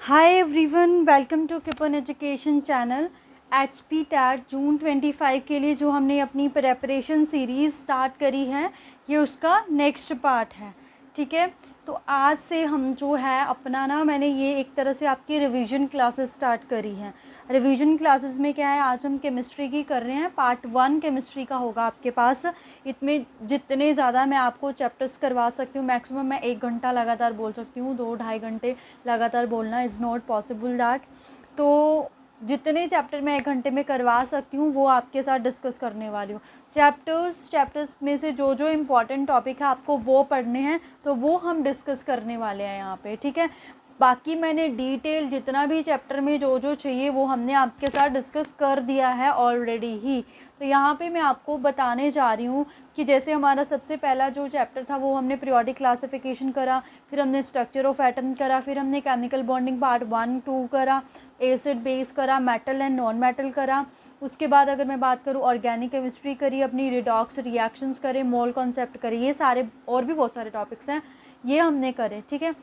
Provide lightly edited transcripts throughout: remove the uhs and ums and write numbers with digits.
Hi everyone, welcome to किपन education channel. HP TET June 25 के लिए जो हमने अपनी प्रेपरेशन सीरीज़ स्टार्ट करी है, ये उसका नेक्स्ट पार्ट है। ठीक है, तो आज से हम जो है अपना मैंने ये एक तरह से आपकी रिवीजन क्लासेस स्टार्ट करी हैं। रिवीजन क्लासेस में क्या है, आज हम केमिस्ट्री की कर रहे हैं। पार्ट 1 केमिस्ट्री का होगा आपके पास। इसमें जितने ज़्यादा मैं आपको चैप्टर्स करवा सकती हूँ, मैक्सिमम मैं 1 घंटा लगातार बोल सकती हूँ। 2-2.5 घंटे लगातार बोलना इज़ नॉट पॉसिबल दैट। तो जितने चैप्टर मैं 1 घंटे में करवा सकती हूँ वो आपके साथ डिस्कस करने वाली हूँ। चैप्टर्स में से जो जो इम्पॉर्टेंट टॉपिक है आपको वो पढ़ने हैं, तो वो हम डिस्कस करने वाले हैं यहाँ पे। ठीक है, बाकी मैंने डिटेल जितना भी चैप्टर में जो जो चाहिए वो हमने आपके साथ डिस्कस कर दिया है ऑलरेडी ही। तो यहाँ पे मैं आपको बताने जा रही हूँ कि जैसे हमारा सबसे पहला जो चैप्टर था वो हमने पीरियोडिक क्लासिफिकेशन करा, फिर हमने स्ट्रक्चर ऑफ एटम करा, फिर हमने केमिकल बॉन्डिंग पार्ट 1-2 करा, एसिड बेस करा, मेटल एंड नॉन मेटल करा। उसके बाद अगर मैं बात करूँ ऑर्गेनिक केमिस्ट्री करी, अपनी रिडॉक्स रिएक्शंस करे, मोल कॉन्सेप्ट करे, ये सारे और भी बहुत सारे टॉपिक्स हैं ये हमने करे। ठीक है,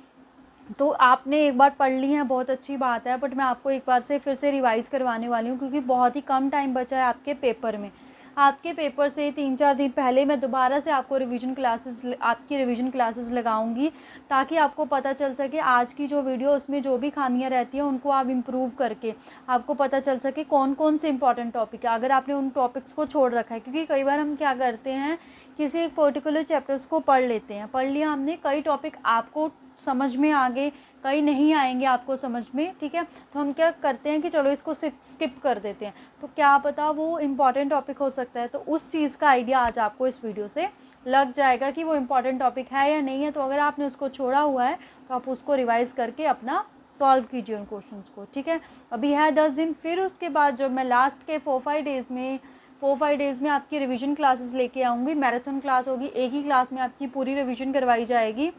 तो आपने एक बार पढ़ ली है, बहुत अच्छी बात है, बट मैं आपको एक बार से फिर से रिवाइज़ करवाने वाली हूँ क्योंकि बहुत ही कम टाइम बचा है आपके पेपर में। आपके पेपर से 3-4 दिन पहले मैं दोबारा से आपको आपकी रिवीजन क्लासेस लगाऊंगी, ताकि आपको पता चल सके आज की जो वीडियो उसमें जो भी खामियां रहती हैं उनको आप इम्प्रूव करके आपको पता चल सके कौन कौन से इंपॉर्टेंट टॉपिक है, अगर आपने उन टॉपिक्स को छोड़ रखा है। क्योंकि कई बार हम क्या करते हैं, किसी एक पर्टिकुलर चैप्टर्स को पढ़ लेते हैं, पढ़ लिया हमने, कई टॉपिक आपको समझ में आ गए, कई नहीं आएंगे आपको समझ में। ठीक है, तो हम क्या करते हैं कि चलो इसको स्किप कर देते हैं, तो क्या पता वो इम्पॉर्टेंट टॉपिक हो सकता है। तो उस चीज़ का आइडिया आज आपको इस वीडियो से लग जाएगा कि वो इम्पॉर्टेंट टॉपिक है या नहीं है। तो अगर आपने उसको छोड़ा हुआ है तो आप उसको रिवाइज़ करके अपना सॉल्व कीजिए उन क्वेश्चंस को। ठीक है, अभी है 10 दिन, फिर उसके बाद जब मैं लास्ट के 4-5 डेज़ में आपकी रिवीजन क्लासेस लेके आऊँगी, मैराथन क्लास होगी, एक ही क्लास में आपकी पूरी रिवीजन करवाई जाएगी,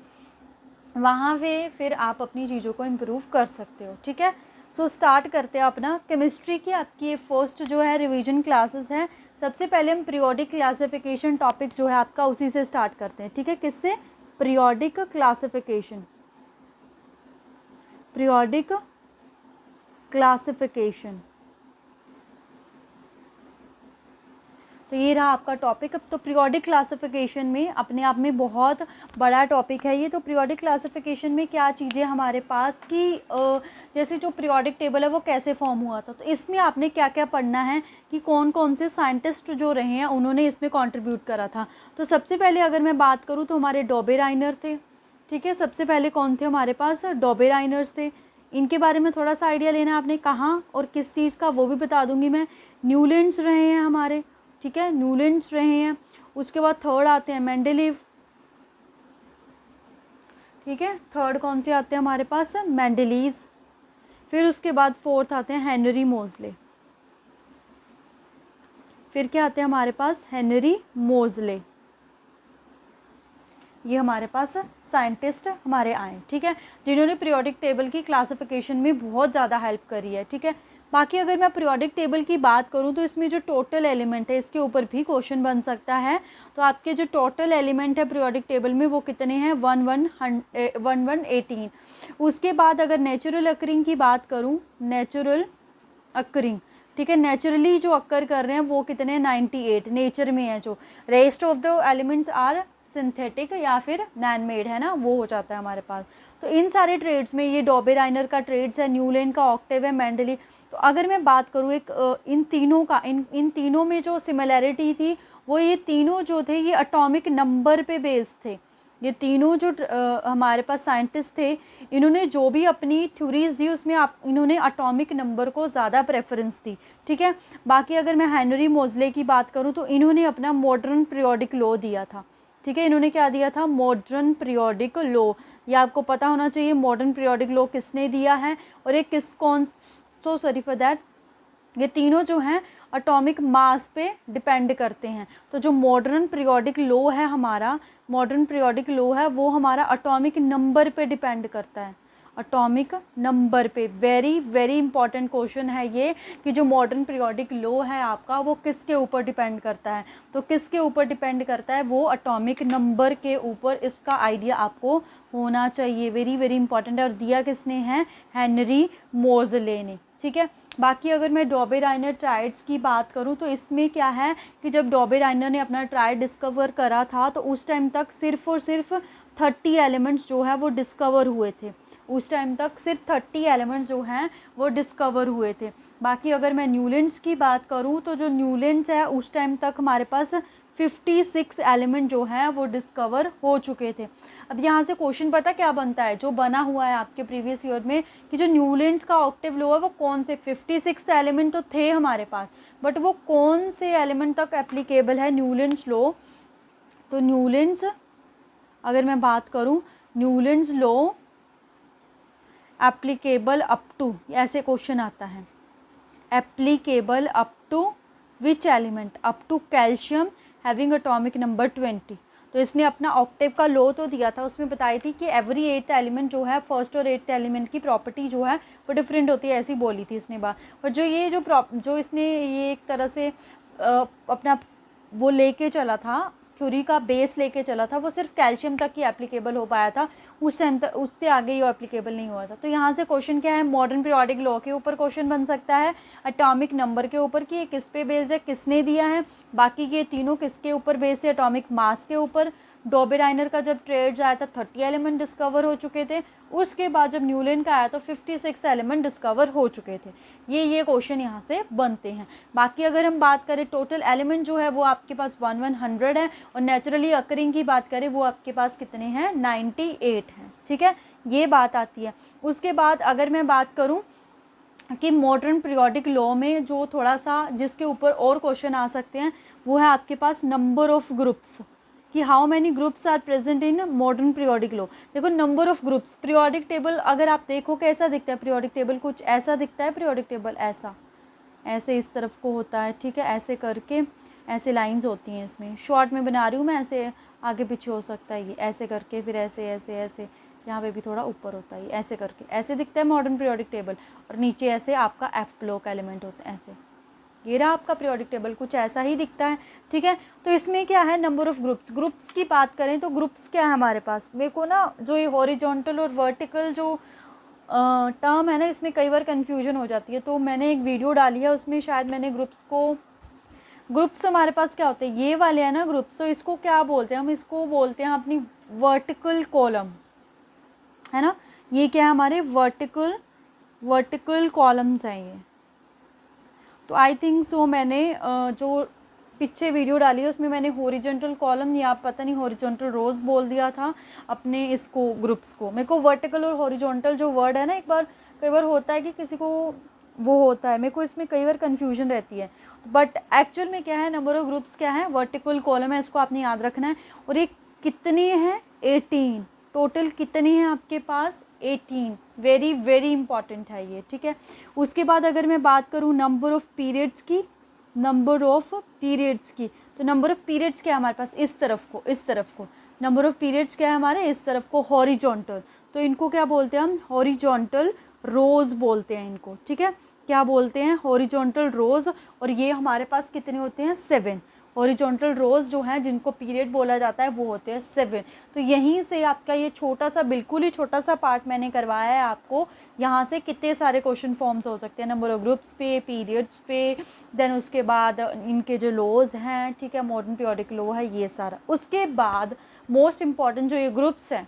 वहाँ पे फिर आप अपनी चीज़ों को इम्प्रूव कर सकते हो। ठीक है, सो स्टार्ट करते हैं अपना केमिस्ट्री की आपकी ये फर्स्ट जो है रिवीजन क्लासेस है। सबसे पहले हम पीरियोडिक क्लासिफिकेशन टॉपिक जो है आपका उसी से स्टार्ट करते हैं। ठीक है, किससे? Periodic classification. पीरियोडिक क्लासिफिकेशन, तो ये रहा आपका टॉपिक। अब तो पीरियोडिक क्लासिफिकेशन में अपने आप में बहुत बड़ा टॉपिक है ये। तो पीरियोडिक क्लासिफिकेशन में क्या चीज़ें हमारे पास कि जैसे जो पीरियोडिक टेबल है वो कैसे फॉर्म हुआ था, तो इसमें आपने क्या क्या पढ़ना है कि कौन कौन से साइंटिस्ट जो रहे हैं उन्होंने इसमें कॉन्ट्रीब्यूट करा था। तो सबसे पहले अगर मैं बात करूँ तो हमारे डॉबेराइनर थे। ठीक है, सबसे पहले कौन थे हमारे पास? डॉबेराइनर्स थे। इनके बारे में थोड़ा सा आइडिया लेना आपने, कहाँ और किस चीज़ का वो भी बता दूंगी मैं। न्यूलैंड्स रहे हैं हमारे। ठीक है, न्यूलैंड्स रहे हैं। उसके बाद थर्ड आते हैं मेंडेलीव। ठीक है, थर्ड कौन से आते हैं हमारे पास? मेंडेलीव। फिर उसके बाद फोर्थ आते हैं हेनरी मोज़ले। फिर क्या आते हैं हमारे पास? हेनरी मोज़ले। ये हमारे पास साइंटिस्ट हमारे आए। ठीक है, जिन्होंने पीरियोडिक टेबल की क्लासिफिकेशन में बहुत ज़्यादा हेल्प करी है। ठीक है, बाकी अगर मैं पीरियोडिक टेबल की बात करूं तो इसमें जो टोटल एलिमेंट है इसके ऊपर भी क्वेश्चन बन सकता है। तो आपके जो टोटल एलिमेंट है पीरियोडिक टेबल में वो कितने हैं? 1118। उसके बाद अगर नेचुरल अकरिंग की बात करूँ, नेचुरल अकरिंग, ठीक है, नेचुरली जो अक्कर कर रहे हैं वो कितने? 98 नेचर में है। जो rest of the elements are synthetic या फिर मैन मेड है ना, वो हो जाता है हमारे पास। तो इन सारे ट्रेड्स में ये डॉबेराइनर का ट्रेड्स है, न्यूलैंड का ऑक्टेव है, मेंडली। तो अगर मैं बात करूँ इन तीनों का, इन तीनों में जो सिमिलैरिटी थी वो ये तीनों जो थे ये एटॉमिक नंबर पे बेस्ड थे। ये तीनों जो हमारे पास साइंटिस्ट थे, इन्होंने जो भी अपनी थ्योरीज दी उसमें इन्होंने एटॉमिक नंबर को ज़्यादा प्रेफरेंस दी। ठीक है, बाकी अगर मैं हेनरी मोज़ले की बात करूँ तो इन्होंने अपना मॉडर्न पीरियोडिक लॉ दिया था। ठीक है, इन्होंने क्या दिया था? Modern periodic law. ये आपको पता होना चाहिए मॉडर्न पीरियोडिक लॉ किसने दिया है और ये सॉरी फॉर दैट, ये तीनों जो हैं एटॉमिक मास पे डिपेंड करते हैं। तो जो मॉडर्न पीरियोडिक लॉ है हमारा, मॉडर्न पीरियोडिक लॉ है वो हमारा एटॉमिक नंबर पे डिपेंड करता है। एटॉमिक नंबर पे। वेरी वेरी इंपॉर्टेंट क्वेश्चन है ये कि जो मॉडर्न पीरियोडिक लॉ है आपका वो किसके ऊपर डिपेंड करता है, तो किसके ऊपर डिपेंड करता है, वो एटॉमिक नंबर के ऊपर। इसका आइडिया आपको होना चाहिए, वेरी वेरी इंपॉर्टेंट है। और दिया किसने है, हेनरी मोजले ने, ठीक है। बाकी अगर मैं डॉबे-राइनर ट्राइड्स की बात करूं तो इसमें क्या है कि जब डॉबे-राइनर ने अपना ट्राइड डिस्कवर करा था तो उस टाइम तक सिर्फ और सिर्फ 30 एलिमेंट्स जो है वो डिस्कवर हुए थे। उस टाइम तक सिर्फ 30 एलिमेंट्स जो हैं वो डिस्कवर हुए थे। बाकी अगर मैं न्यूलैंड्स की बात करूं तो जो न्यूलैंड्स है उस टाइम तक हमारे पास 56 एलिमेंट जो हैं वो डिस्कवर हो चुके थे। अब यहाँ से क्वेश्चन पता क्या बनता है, जो बना हुआ है आपके प्रीवियस ईयर में कि जो न्यूलैंड्स का ऑक्टेव लॉ है वो कौन से 56 एलिमेंट तो थे हमारे पास, बट वो कौन से एलिमेंट तक एप्लीकेबल है न्यूलैंड्स लॉ। तो न्यूलैंड्स अगर मैं बात करूँ, Newlands law applicable up to, ऐसे क्वेश्चन आता है, applicable up to which element, up to calcium having atomic number 20। तो इसने अपना ऑक्टेव का लॉ तो दिया था, उसमें बताई थी कि एवरी 8th एलिमेंट जो है फर्स्ट और 8th एलिमेंट की प्रॉपर्टी जो है वो डिफरेंट होती है, ऐसी बोली थी इसने बात। पर जो ये जो इसने ये एक तरह से अपना वो लेके चला था, थ्योरी का बेस लेके चला था, वो सिर्फ कैल्शियम तक ही एप्लीकेबल हो पाया था, उस टाइम तक उससे आगे ये एप्लीकेबल नहीं हुआ था। तो यहाँ से क्वेश्चन क्या है, मॉडर्न पीरियोडिक लॉ के ऊपर क्वेश्चन बन सकता है, एटॉमिक नंबर के ऊपर कि ये किस पे बेस्ड है, किसने दिया है, बाकी ये तीनों किसके ऊपर बेस्ड है, एटॉमिक मास के ऊपर। डॉबे-राइनर का जब ट्रेड्स आया था 30 एलिमेंट डिस्कवर हो चुके थे, उसके बाद जब न्यूलैंड का आया तो 56 एलिमेंट डिस्कवर हो चुके थे। ये क्वेश्चन यहाँ से बनते हैं। बाकी अगर हम बात करें टोटल एलिमेंट जो है वो आपके पास 100 है, और नेचुरली अकरिंग की बात करें वो आपके पास कितने हैं, 98 हैं, ठीक है, ये बात आती है। उसके बाद अगर मैं बात करूँ कि मॉडर्न पीरियोडिक लॉ में जो थोड़ा सा जिसके ऊपर और क्वेश्चन आ सकते हैं वो है आपके पास नंबर ऑफ ग्रुप्स, कि how many groups are present in modern periodic law. देखो number of groups, periodic table अगर आप देखो कैसा दिखता है, पीरियोडिक टेबल कुछ ऐसा दिखता है, पीरियोडिक टेबल ऐसा, ऐसे इस तरफ को होता है, ठीक है, ऐसे करके ऐसे लाइंस होती हैं, इसमें शॉर्ट में बना रही हूँ मैं, ऐसे आगे पीछे हो सकता है, ये ऐसे करके फिर ऐसे ऐसे ऐसे, यहाँ पे भी थोड़ा ऊपर होता है, ऐसे करके ऐसे दिखता है मॉडर्न पीरियोडिक टेबल, और नीचे ऐसे आपका एफ ब्लॉक एलिमेंट होता है, ऐसे ये रहा आपका पीरियोडिक टेबल, कुछ ऐसा ही दिखता है, ठीक है। तो इसमें क्या है, नंबर ऑफ ग्रुप्स, ग्रुप्स की बात करें तो ग्रुप्स क्या है हमारे पास, मेरे को ना जो ये हॉरिजॉन्टल और वर्टिकल जो टर्म है ना, इसमें कई बार कन्फ्यूजन हो जाती है, तो मैंने एक वीडियो डाली है उसमें शायद मैंने ग्रुप्स हमारे पास क्या होते हैं, ये वाले हैं ना ग्रुप्स, तो इसको क्या बोलते हैं, हम इसको बोलते हैं अपनी वर्टिकल कॉलम, है ना, ये क्या है हमारे वर्टिकल कॉलम्स हैं ये। तो आई थिंक सो मैंने जो पीछे वीडियो डाली है उसमें मैंने हॉरिजॉन्टल कॉलम या पता नहीं हॉरिजॉन्टल रोज बोल दिया था अपने इसको ग्रुप्स को। मेरे को वर्टिकल और हॉरिजॉन्टल जो वर्ड है ना, कई बार होता है कि किसी को वो होता है, मेरे को इसमें कई बार कन्फ्यूजन रहती है, बट एक्चुअल में क्या है, नंबर ऑफ ग्रुप्स क्या है, वर्टिकल कॉलम है, इसको आपने याद रखना है। और ये कितने हैं, 18, टोटल कितने हैं आपके पास, 18, वेरी वेरी इंपॉर्टेंट है ये, ठीक है। उसके बाद अगर मैं बात करूँ नंबर ऑफ पीरियड्स की, तो नंबर ऑफ पीरियड्स क्या है हमारे पास, इस तरफ को नंबर ऑफ पीरियड्स क्या है हमारे, इस तरफ को हॉरिजॉन्टल, तो इनको क्या बोलते हैं हम, हॉरिजॉन्टल रोज बोलते हैं इनको, ठीक है, क्या बोलते हैं, हॉरिजॉन्टल रोज। और ये हमारे पास कितने होते हैं, 7 हॉरिजॉन्टल रोज जो हैं जिनको पीरियड बोला जाता है वो होते हैं 7। तो यहीं से आपका ये छोटा सा, बिल्कुल ही छोटा सा पार्ट मैंने करवाया है आपको, यहाँ से कितने सारे क्वेश्चन फॉर्म्स हो सकते हैं, नंबर ऑफ ग्रुप्स पे, पीरियड्स पे, देन उसके बाद इनके जो लॉज हैं, ठीक है, मॉडर्न पीरियोडिक लॉ है, ये सारा। उसके बाद मोस्ट इम्पॉर्टेंट जो ये ग्रुप्स हैं,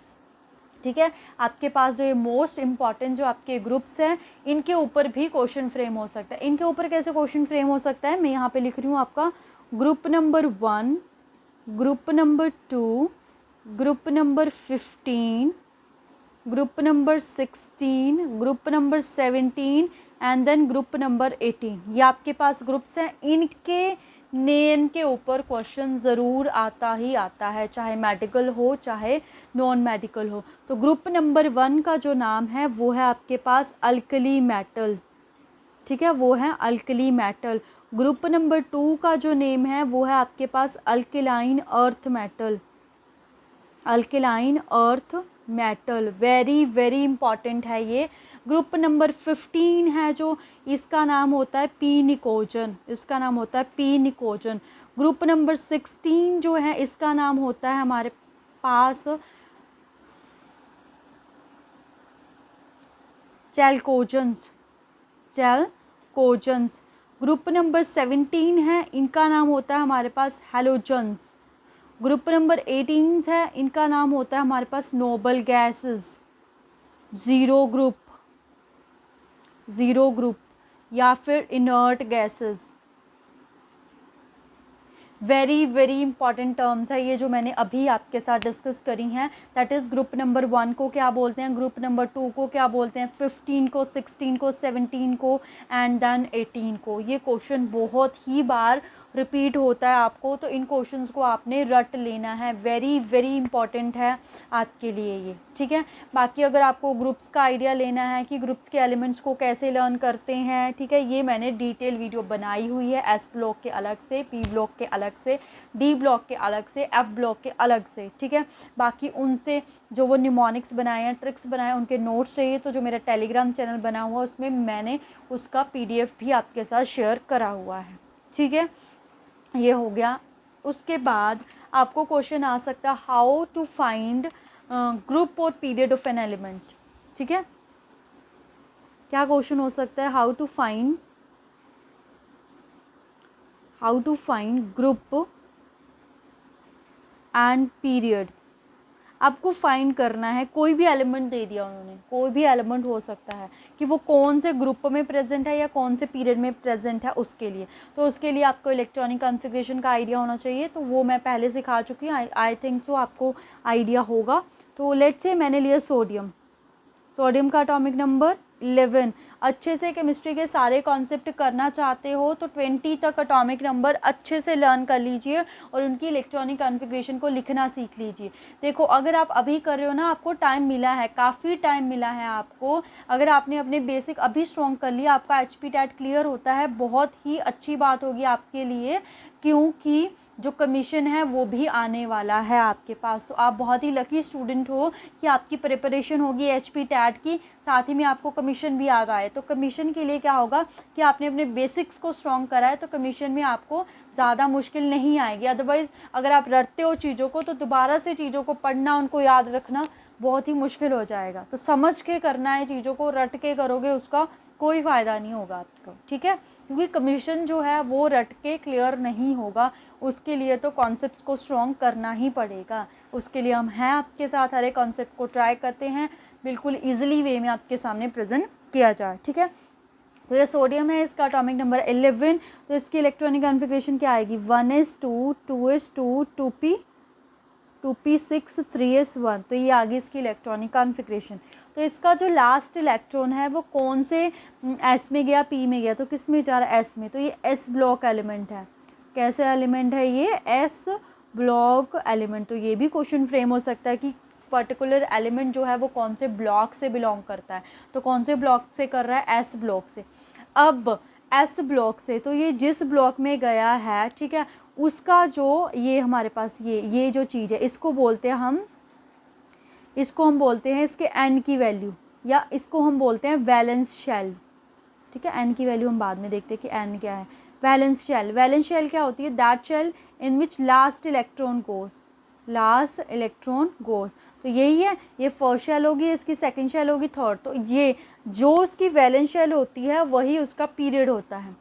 ठीक है, आपके पास जो ये मोस्ट इम्पॉर्टेंट जो आपके ग्रुप्स हैं, इनके ऊपर भी क्वेश्चन फ्रेम हो सकता है। इनके ऊपर कैसे क्वेश्चन फ्रेम हो सकता है, मैं यहाँ पे लिख रही हूँ आपका group number 1, group number 2, group number 15, group number 16, group number 17 and then group number 18। ये आपके पास ग्रुप्स हैं, इनके नेम के ऊपर क्वेश्चन ज़रूर आता ही आता है, चाहे मेडिकल हो चाहे नॉन मेडिकल हो। तो ग्रुप नंबर 1 का जो नाम है वो है आपके पास अल्कली मेटल, ठीक है, वो है अल्कली मेटल। ग्रुप नंबर 2 का जो नेम है वो है आपके पास alkaline earth metal, alkaline earth metal, very very important है ये। ग्रुप नंबर 15 है जो, इसका नाम होता है पी निकोजन, इसका नाम होता है पी निकोजन। ग्रुप नंबर 16 जो है इसका नाम होता है हमारे पास चैलकोजेंस, चैलकोजेंस। ग्रुप नंबर 17 है, इनका नाम होता है हमारे पास हैलोजेंस। ग्रुप नंबर 18 है, इनका नाम होता है हमारे पास noble gases. Zero group, zero group या फिर inert gases. Very very important terms है ये जो मैंने अभी आपके साथ डिस्कस करी हैं। दैट इज़ ग्रुप नंबर 1 को क्या बोलते हैं, ग्रुप नंबर 2 को क्या बोलते हैं, 15 को, 16 को, 17 को एंड देन 18 को। ये क्वेश्चन बहुत ही बार रिपीट होता है आपको, तो इन क्वेश्चंस को आपने रट लेना है। वेरी वेरी इंपॉर्टेंट है आपके लिए ये, ठीक है। बाकी अगर आपको ग्रुप्स का आइडिया लेना है कि ग्रुप्स के एलिमेंट्स को कैसे लर्न करते हैं, ठीक है, ये मैंने डिटेल वीडियो बनाई हुई है। एस ब्लॉक के अलग से, पी ब्लॉक के अलग से, डी ब्लॉक के अलग से, एफ ब्लॉक के अलग से, ठीक है। बाकी उनसे जो वो निमोनिक्स बनाए हैं, ट्रिक्स बनाए हैं, उनके नोट्स चाहिए तो जो मेरा टेलीग्राम चैनल बना हुआ है उसमें मैंने उसका PDF भी आपके साथ शेयर करा हुआ है, ठीक है। ये हो गया। उसके बाद आपको क्वेश्चन आ सकता है हाउ टू फाइंड ग्रुप और पीरियड ऑफ एन एलिमेंट, ठीक है। क्या क्वेश्चन हो सकता है, how to find group and period. आपको फाइंड करना है, कोई भी एलिमेंट दे दिया उन्होंने, कोई भी एलिमेंट हो सकता है कि वो कौन से ग्रुप में प्रेजेंट है या कौन से पीरियड में प्रेजेंट है उसके लिए। तो उसके लिए आपको इलेक्ट्रॉनिक कॉन्फ़िगरेशन का आइडिया होना चाहिए, तो वो मैं पहले सिखा चुकी हूँ, आई थिंक सो आपको आइडिया होगा। तो लेट्स से मैंने लिया सोडियम, सोडियम का एटॉमिक नंबर 11। अच्छे से केमिस्ट्री के सारे कॉन्सेप्ट करना चाहते हो तो 20 तक एटॉमिक नंबर अच्छे से लर्न कर लीजिए और उनकी इलेक्ट्रॉनिक कॉन्फ़िगरेशन को लिखना सीख लीजिए। देखो अगर आप अभी कर रहे हो ना, आपको टाइम मिला है, काफ़ी टाइम मिला है आपको। अगर आपने अपने बेसिक अभी स्ट्रॉन्ग कर लिया, आपका HP टैट क्लियर होता है, बहुत ही अच्छी बात होगी आपके लिए, क्योंकि जो कमीशन है वो भी आने वाला है आपके पास। तो आप बहुत ही लकी स्टूडेंट हो कि आपकी प्रिपरेशन होगी HP टैट की, साथ ही में आपको कमीशन भी आ गए। तो कमीशन के लिए क्या होगा कि आपने अपने बेसिक्स को स्ट्रॉन्ग करा है, तो कमीशन में आपको ज़्यादा मुश्किल नहीं आएगी। अदरवाइज़ अगर आप रटते हो चीज़ों को तो दोबारा से चीज़ों को पढ़ना, उनको याद रखना बहुत ही मुश्किल हो जाएगा। तो समझ के करना है चीज़ों को, रट के करोगे उसका कोई फ़ायदा नहीं होगा आपको, ठीक है। क्योंकि कमीशन जो है वो रट के क्लियर नहीं होगा, उसके लिए तो कॉन्सेप्ट्स को स्ट्रॉन्ग करना ही पड़ेगा। उसके लिए हम हैं आपके साथ, हर एक कॉन्सेप्ट को ट्राई करते हैं बिल्कुल ईजिली वे में आपके सामने प्रेजेंट किया जाए, ठीक है। तो ये सोडियम है, इसका एटॉमिक नंबर 11। तो इसकी इलेक्ट्रॉनिक कॉन्फ़िगरेशन क्या आएगी, 1s2 2s2 2p 2p6 3s1। तो ये आगे इसकी इलेक्ट्रॉनिक कॉन्फ़िगरेशन। तो इसका जो लास्ट इलेक्ट्रॉन है वो कौन से S में गया, P में गया, तो किस में जा रहा है, S में। तो ये S ब्लॉक एलिमेंट है। कैसे एलिमेंट है ये, S ब्लॉक एलिमेंट। तो ये भी क्वेश्चन फ्रेम हो सकता है कि पर्टिकुलर एलिमेंट जो है वो कौन से ब्लॉक से बिलोंग करता है। तो कौन से ब्लॉक से कर रहा है, S ब्लॉक से। अब S ब्लॉक से, तो ये जिस ब्लॉक में गया है, ठीक है, उसका जो ये हमारे पास ये जो चीज़ है, इसको बोलते हैं हम बोलते हैं इसके N की वैल्यू, या इसको हम बोलते हैं वैलेंस शेल, ठीक है। N की वैल्यू हम बाद में देखते हैं कि N क्या है। वैलेंस शेल, वैलेंस शेल क्या होती है, that shell in which last electron goes. तो यही है, ये फर्स्ट शेल होगी, इसकी सेकंड शेल होगी, थर्ड। तो ये जो उसकी वैलेंस शेल होती है वही उसका पीरियड होता है,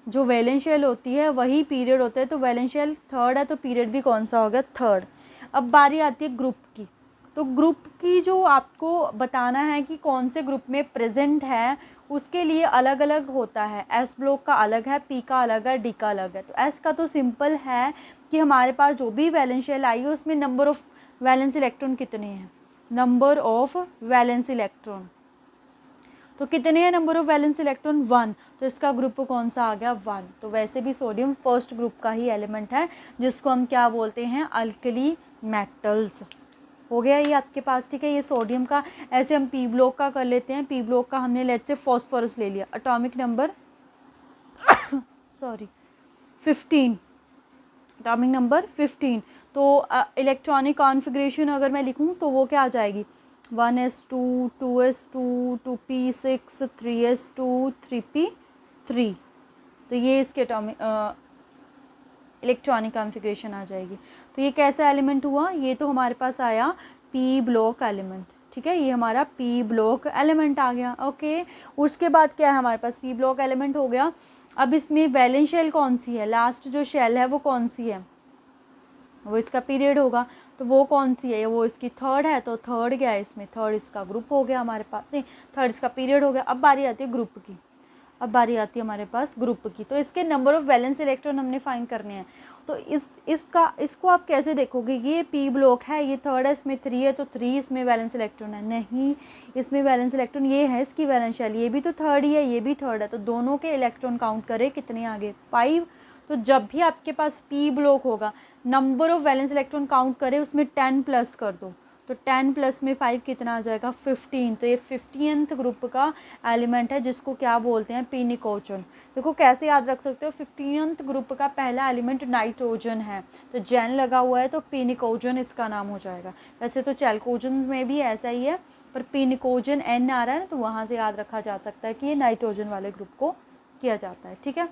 जो वैलेंस शेल होती है वही पीरियड होता है। तो वैलेंस शेल थर्ड है तो पीरियड भी कौन सा हो गया, थर्ड। अब बारी आती है ग्रुप की। तो ग्रुप की जो आपको बताना है कि कौन से ग्रुप में प्रेजेंट है, उसके लिए अलग अलग होता है। S ब्लॉक का अलग है, P का अलग है, D का अलग है। तो S का तो सिंपल है कि हमारे पास जो भी वैलेंस शेल आई है उसमें नंबर ऑफ़ वैलेंस इलेक्ट्रॉन कितने हैं, नंबर ऑफ़ वैलेंस इलेक्ट्रॉन। तो कितने हैं नंबर ऑफ़ वैलेंस इलेक्ट्रॉन, 1। तो इसका ग्रुप कौन सा आ गया, 1। तो वैसे भी सोडियम फर्स्ट ग्रुप का ही एलिमेंट है, जिसको हम क्या बोलते हैं, अल्कली मेटल्स। हो गया ये आपके पास, ठीक है। ये सोडियम का, ऐसे हम P ब्लॉक का कर लेते हैं। P ब्लॉक का हमने लेट्स से फॉस्फोरस ले लिया, एटॉमिक नंबर 15, एटॉमिक नंबर 15। तो इलेक्ट्रॉनिक कॉन्फ़िगरेशन अगर मैं लिखूं तो वो क्या आ जाएगी, 1s2 2s2 2p6 3s2 3p3। तो ये इसके इलेक्ट्रॉनिक कॉन्फ़िगरेशन आ जाएगी। तो ये कैसा एलिमेंट हुआ, ये तो हमारे पास आया पी ब्लॉक एलिमेंट, ठीक है, ये हमारा पी ब्लॉक एलिमेंट आ गया। ओके, उसके बाद क्या है हमारे पास, पी ब्लॉक एलिमेंट हो गया। अब इसमें वैलेंस शेल कौन सी है, लास्ट जो शेल है वो कौन सी है, वो इसका पीरियड होगा। तो वो कौन सी है, वो इसकी थर्ड है, तो थर्ड क्या है इसमें, थर्ड इसका ग्रुप हो गया हमारे पास, नहीं थर्ड इसका पीरियड हो गया। अब बारी आती है ग्रुप की, अब बारी आती है हमारे पास ग्रुप की। तो इसके नंबर ऑफ़ वैलेंस इलेक्ट्रॉन हमने फाइंड करने हैं। तो इसको आप कैसे देखोगे, ये पी ब्लॉक है, ये थर्ड है, इसमें 3 है, तो 3 इसमें वैलेंस इलेक्ट्रॉन है, नहीं इसमें वैलेंस इलेक्ट्रॉन ये है इसकी वैलेंस शेल, ये भी तो थर्ड ही है, ये भी थर्ड है, तो दोनों के इलेक्ट्रॉन काउंट करें कितने आगे 5। तो जब भी आपके पास पी ब्लॉक होगा, number of valence electron count करें, उसमें 10 प्लस कर दो, तो 10 प्लस में 5 कितना आ जाएगा 15। तो ये 15th ग्रुप का एलिमेंट है, जिसको क्या बोलते हैं, पी निकोजन। देखो कैसे याद रख सकते हो, 15th ग्रुप का पहला एलिमेंट नाइट्रोजन है, तो जैन लगा हुआ है तो पी निकोजन इसका नाम हो जाएगा। वैसे तो चैल्कोजन में भी ऐसा ही है, पर पी निकोजन एन आ रहा है ना, तो वहाँ से याद रखा जा सकता है कि ये नाइट्रोजन वाले ग्रुप को किया जाता है, ठीक है।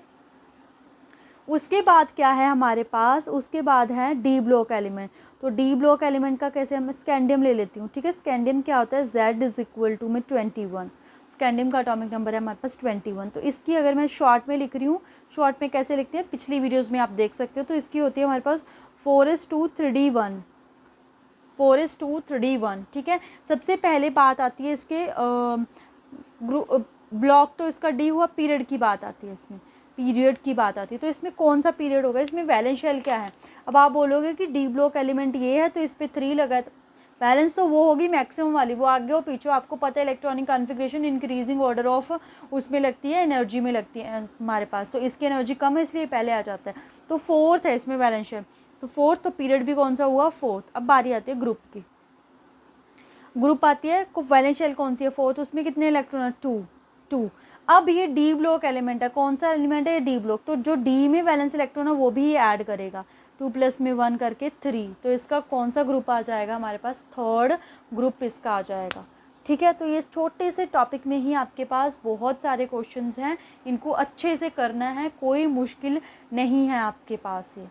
उसके बाद क्या है हमारे पास, उसके बाद है डी ब्लॉक एलिमेंट। तो डी ब्लॉक एलिमेंट का कैसे, हम स्कैंडियम ले लेती हूँ, ठीक है। स्कैंडियम क्या होता है, Z में 21, स्कैंडियम का एटॉमिक नंबर है हमारे पास 21। तो इसकी अगर मैं शॉर्ट में लिख रही हूँ, शॉर्ट में कैसे लिखते हैं, पिछली वीडियोज़ में आप देख सकते हो। तो इसकी होती है हमारे पास 4s2 3d1, 4s2 3d1, ठीक है। सबसे पहले बात आती है इसके ब्लॉक, तो इसका डी हुआ, पीरियड की बात आती है इसमें, पीरियड की बात आती है। तो इसमें कौन सा पीरियड होगा, इसमें वैलेंस शेल क्या है। अब आप बोलोगे कि डी ब्लॉक एलिमेंट ये है तो इस पर 3 लगा है, तो बैलेंस तो वो होगी मैक्सिमम वाली, वो आगे और पीछे आपको पता है, electronic configuration increasing order of उसमें लगती है, एनर्जी में लगती है हमारे पास। तो इसकी एनर्जी कम है इसलिए पहले आ जाता है। तो 4th है इसमें वैलेंस शेल, तो 4th, तो पीरियड भी कौन सा हुआ 4th। अब बारी आती है ग्रुप की, ग्रुप आती है, वैलेंस शेल कौन सी है 4th, उसमें कितने इलेक्ट्रॉन है 2। अब ये डी ब्लॉक एलिमेंट है, कौन सा एलिमेंट है, ये डी ब्लॉक। तो जो डी में वैलेंस इलेक्ट्रॉन है वो भी ये ऐड करेगा, 2 प्लस में 1 करके 3। तो इसका कौन सा ग्रुप आ जाएगा हमारे पास, थर्ड ग्रुप इसका आ जाएगा, ठीक है। तो ये छोटे से टॉपिक में ही आपके पास बहुत सारे क्वेश्चंस हैं, इनको अच्छे से करना है, कोई मुश्किल नहीं है आपके पास ये,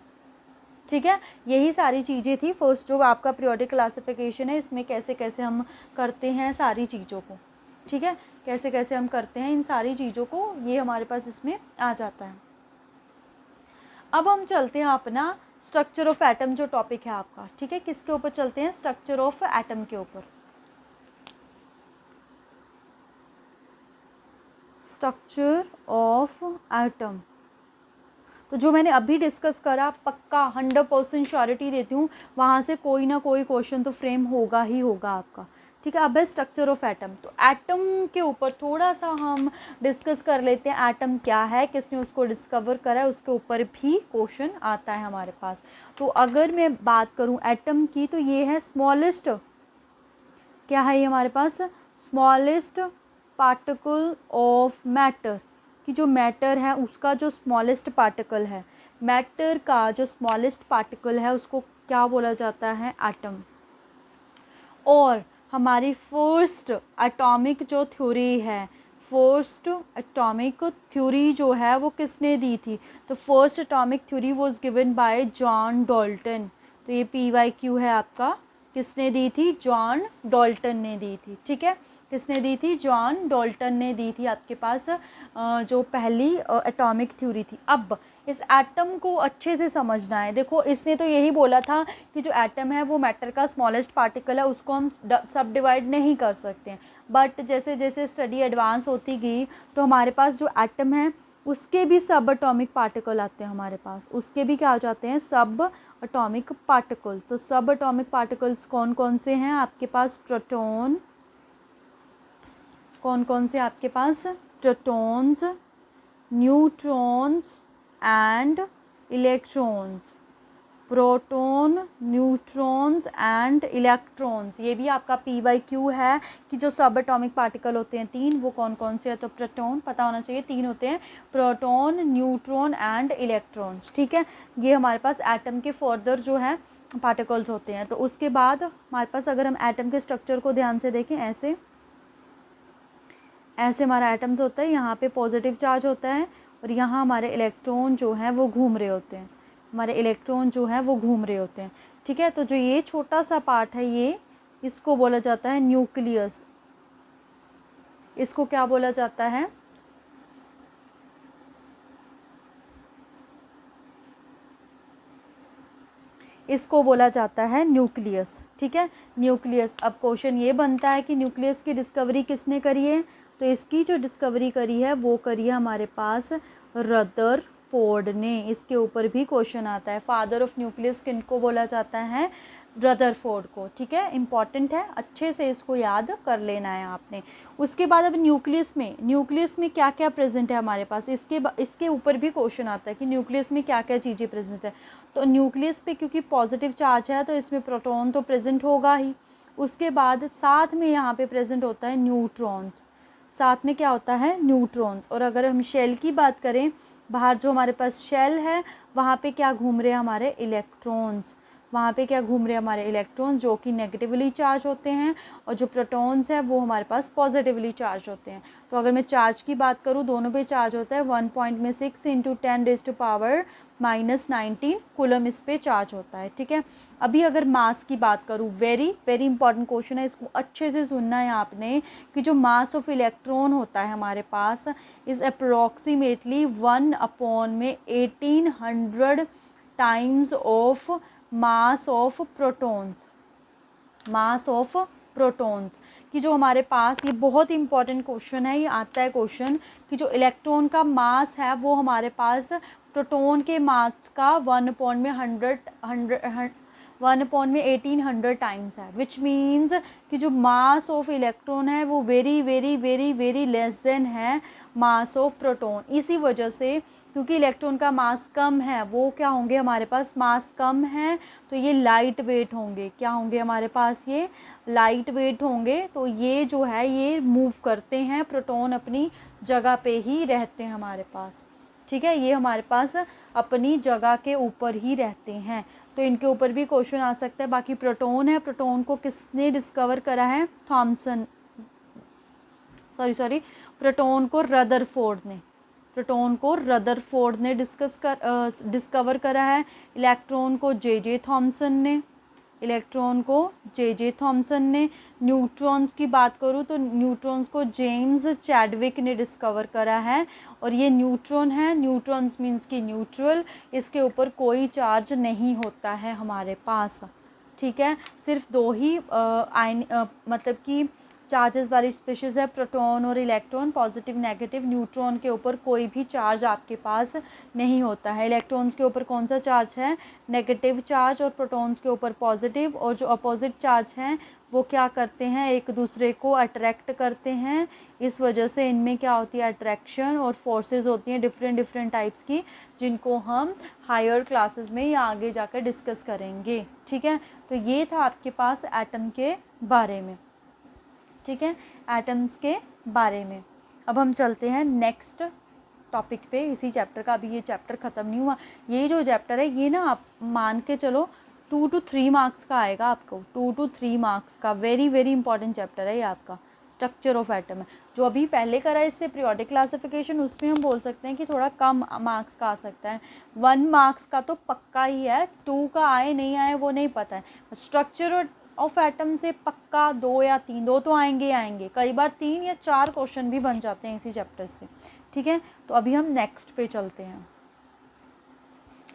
ठीक है। यही सारी चीज़ें थी फर्स्ट जो आपका पीरियोडिक क्लासिफिकेशन है, इसमें कैसे कैसे हम करते हैं सारी चीज़ों को, ठीक है, कैसे कैसे हम करते हैं इन सारी चीज़ों को, ये हमारे पास इसमें आ जाता है। अब हम चलते हैं अपना स्ट्रक्चर ऑफ एटम जो टॉपिक है आपका, ठीक है। किसके ऊपर चलते हैं, स्ट्रक्चर ऑफ एटम के ऊपर। स्ट्रक्चर ऑफ एटम, तो जो मैंने अभी डिस्कस करा, पक्का 100% श्योरिटी देती हूँ, वहाँ से कोई ना कोई क्वेश्चन तो फ्रेम होगा ही होगा आपका, ठीक है। अब है स्ट्रक्चर ऑफ एटम, तो एटम के ऊपर थोड़ा सा हम डिस्कस कर लेते हैं, एटम क्या है, किसने उसको डिस्कवर करा है, उसके ऊपर भी क्वेश्चन आता है हमारे पास। तो अगर मैं बात करूँ एटम की, तो ये है स्मॉलेस्ट, क्या है ये हमारे पास, स्मॉलेस्ट पार्टिकल ऑफ मैटर, कि जो मैटर है उसका जो स्मॉलेस्ट पार्टिकल है, मैटर का जो स्मॉलेस्ट पार्टिकल है उसको क्या बोला जाता है, एटम। और हमारी फर्स्ट एटॉमिक जो थ्योरी है, फर्स्ट एटॉमिक थ्योरी जो है वो किसने दी थी, तो first atomic theory was given by John Dalton. तो ये PYQ है आपका, किसने दी थी, जॉन डाल्टन ने दी थी, ठीक है। किसने दी थी, जॉन डाल्टन ने दी थी आपके पास जो पहली एटॉमिक थ्योरी थी। अब इस एटम को अच्छे से समझना है। देखो इसने तो यही बोला था कि जो एटम है वो मैटर का स्मॉलेस्ट पार्टिकल है, उसको हम सब डिवाइड नहीं कर सकते हैं। बट जैसे जैसे स्टडी एडवांस होती गई तो हमारे पास जो एटम है उसके भी सब एटॉमिक पार्टिकल आते हैं हमारे पास, उसके भी क्या हो जाते हैं, सब एटॉमिक पार्टिकल। तो सब एटॉमिक पार्टिकल्स कौन कौन से हैं आपके पास, प्रोटॉन, कौन कौन से आपके पास, protons, neutrons and electrons, proton, neutrons and electrons. ये भी आपका PYQ है कि जो सब एटॉमिक पार्टिकल होते हैं 3, वो कौन कौन से हैं, तो प्रोटॉन पता होना चाहिए, 3 होते हैं, प्रोटॉन, न्यूट्रॉन एंड इलेक्ट्रॉन्स, ठीक है। ये हमारे पास एटम के फर्दर जो है पार्टिकल्स होते हैं। तो उसके बाद हमारे पास अगर हम एटम के स्ट्रक्चर को ध्यान से देखें, ऐसे ऐसे हमारा एटम्स होता है, यहाँ पे पॉजिटिव चार्ज होता है और यहाँ हमारे इलेक्ट्रॉन जो हैं वो घूम रहे होते हैं, हमारे इलेक्ट्रॉन जो हैं वो घूम रहे होते हैं। ठीक है, तो जो ये छोटा सा पार्ट है ये, इसको बोला जाता है न्यूक्लियस। इसको क्या बोला जाता है? इसको बोला जाता है न्यूक्लियस। ठीक है, न्यूक्लियस। अब क्वेश्चन ये बनता है कि न्यूक्लियस की डिस्कवरी किसने करी है? तो इसकी जो डिस्कवरी करी है वो करी है हमारे पास रदरफोर्ड ने। इसके ऊपर भी क्वेश्चन आता है, फादर ऑफ न्यूक्लियस किनको बोला जाता है? रदरफोर्ड को। ठीक है, इंपॉर्टेंट है, अच्छे से इसको याद कर लेना है आपने। उसके बाद अब न्यूक्लियस में क्या क्या प्रेजेंट है हमारे पास, इसके ऊपर भी क्वेश्चन आता है कि न्यूक्लियस में क्या क्या चीज़ें प्रेजेंट है। तो न्यूक्लियस पे क्योंकि पॉजिटिव चार्ज है तो इसमें प्रोटॉन तो प्रेजेंट होगा ही। उसके बाद साथ में यहाँ पे प्रेजेंट होता है न्यूट्रॉन्स। साथ में क्या होता है? न्यूट्रॉन्स। और अगर हम शेल की बात करें, बाहर जो हमारे पास शेल है वहाँ पे क्या घूम रहे हैं? हमारे इलेक्ट्रॉन्स। वहाँ पे क्या घूम रहे हैं? हमारे इलेक्ट्रॉन्स, जो कि नेगेटिवली चार्ज होते हैं, और जो प्रोटॉन्स हैं वो हमारे पास पॉजिटिवली चार्ज होते हैं। तो अगर मैं चार्ज की बात करूँ, दोनों पे चार्ज होता है 1.6 × 10⁻⁻⁹ कूलम इस पे चार्ज होता है। ठीक है, अभी अगर मास की बात करूँ, वेरी वेरी इंपॉर्टेंट क्वेश्चन है, इसको अच्छे से सुनना है आपने, कि जो मास ऑफ इलेक्ट्रॉन होता है हमारे पास is approximately 1/1800 times of mass of protons. Mass of protons कि जो हमारे पास, ये बहुत इंपॉर्टेंट क्वेश्चन है, ये आता है क्वेश्चन कि जो इलेक्ट्रॉन का मास है वो हमारे पास प्रोटॉन के मास का 1/1800 टाइम्स है, विच मीन्स कि जो मास ऑफ इलेक्ट्रॉन है वो very very very very less than है मास ऑफ प्रोटॉन। इसी वजह से, क्योंकि इलेक्ट्रॉन का मास कम है, वो क्या होंगे हमारे पास? मास कम है तो ये लाइट वेट होंगे। क्या होंगे हमारे पास? ये लाइट वेट होंगे। तो ये जो है ये मूव करते हैं, प्रोटॉन अपनी जगह पे ही रहते हैं हमारे पास। ठीक है, ये हमारे पास अपनी जगह के ऊपर ही रहते हैं, तो इनके ऊपर भी क्वेश्चन आ सकता है। बाकी प्रोटॉन है, प्रोटॉन को किसने डिस्कवर करा है? प्रोटॉन को रदरफोर्ड ने डिस्कवर करा है। इलेक्ट्रॉन को जे थॉमसन ने। न्यूट्रॉन्स की बात करूँ तो न्यूट्रॉन्स को जेम्स चैडविक ने डिस्कवर करा है। और ये न्यूट्रॉन है, न्यूट्रॉन्स मीन्स की न्यूट्रल, इसके ऊपर कोई चार्ज नहीं होता है हमारे पास। ठीक है, सिर्फ दो ही मतलब कि चार्जेस वाली स्पीशीज़ है, प्रोटॉन और इलेक्ट्रॉन, पॉजिटिव नेगेटिव। न्यूट्रॉन के ऊपर कोई भी चार्ज आपके पास नहीं होता है। इलेक्ट्रॉन्स के ऊपर कौन सा चार्ज है? Negative charge. और प्रोटॉन्स के ऊपर पॉजिटिव। और जो अपोजिट चार्ज हैं वो क्या करते हैं? एक दूसरे को अट्रैक्ट करते हैं। इस वजह से इनमें क्या होती है? अट्रैक्शन और फोर्सेस होती हैं डिफरेंट टाइप्स की, जिनको हम हायर क्लासेस में या आगे जाकर डिस्कस करेंगे। ठीक है, तो ये था आपके पास एटम के बारे में। ठीक है, एटम्स के बारे में। अब हम चलते हैं नेक्स्ट टॉपिक पे। इसी चैप्टर का, अभी ये चैप्टर ख़त्म नहीं हुआ। ये जो चैप्टर है ये ना आप मान के चलो 2 to 3 मार्क्स का आएगा आपको, 2 to 3 मार्क्स का। वेरी वेरी इंपॉर्टेंट चैप्टर है ये आपका, स्ट्रक्चर ऑफ एटम है। जो अभी पहले करा है इससे पीरियोडिक क्लासिफिकेशन, उसमें हम बोल सकते हैं कि थोड़ा कम मार्क्स का आ सकता है। 1 मार्क्स का तो पक्का ही है, 2 का आए नहीं आए वो नहीं पता है। स्ट्रक्चर ऑफ एटम से पक्का 2 या 3, 2 तो आएंगे, कई बार 3 या 4 क्वेश्चन भी बन जाते हैं इसी चैप्टर से। ठीक है, तो अभी हम नेक्स्ट पे चलते हैं।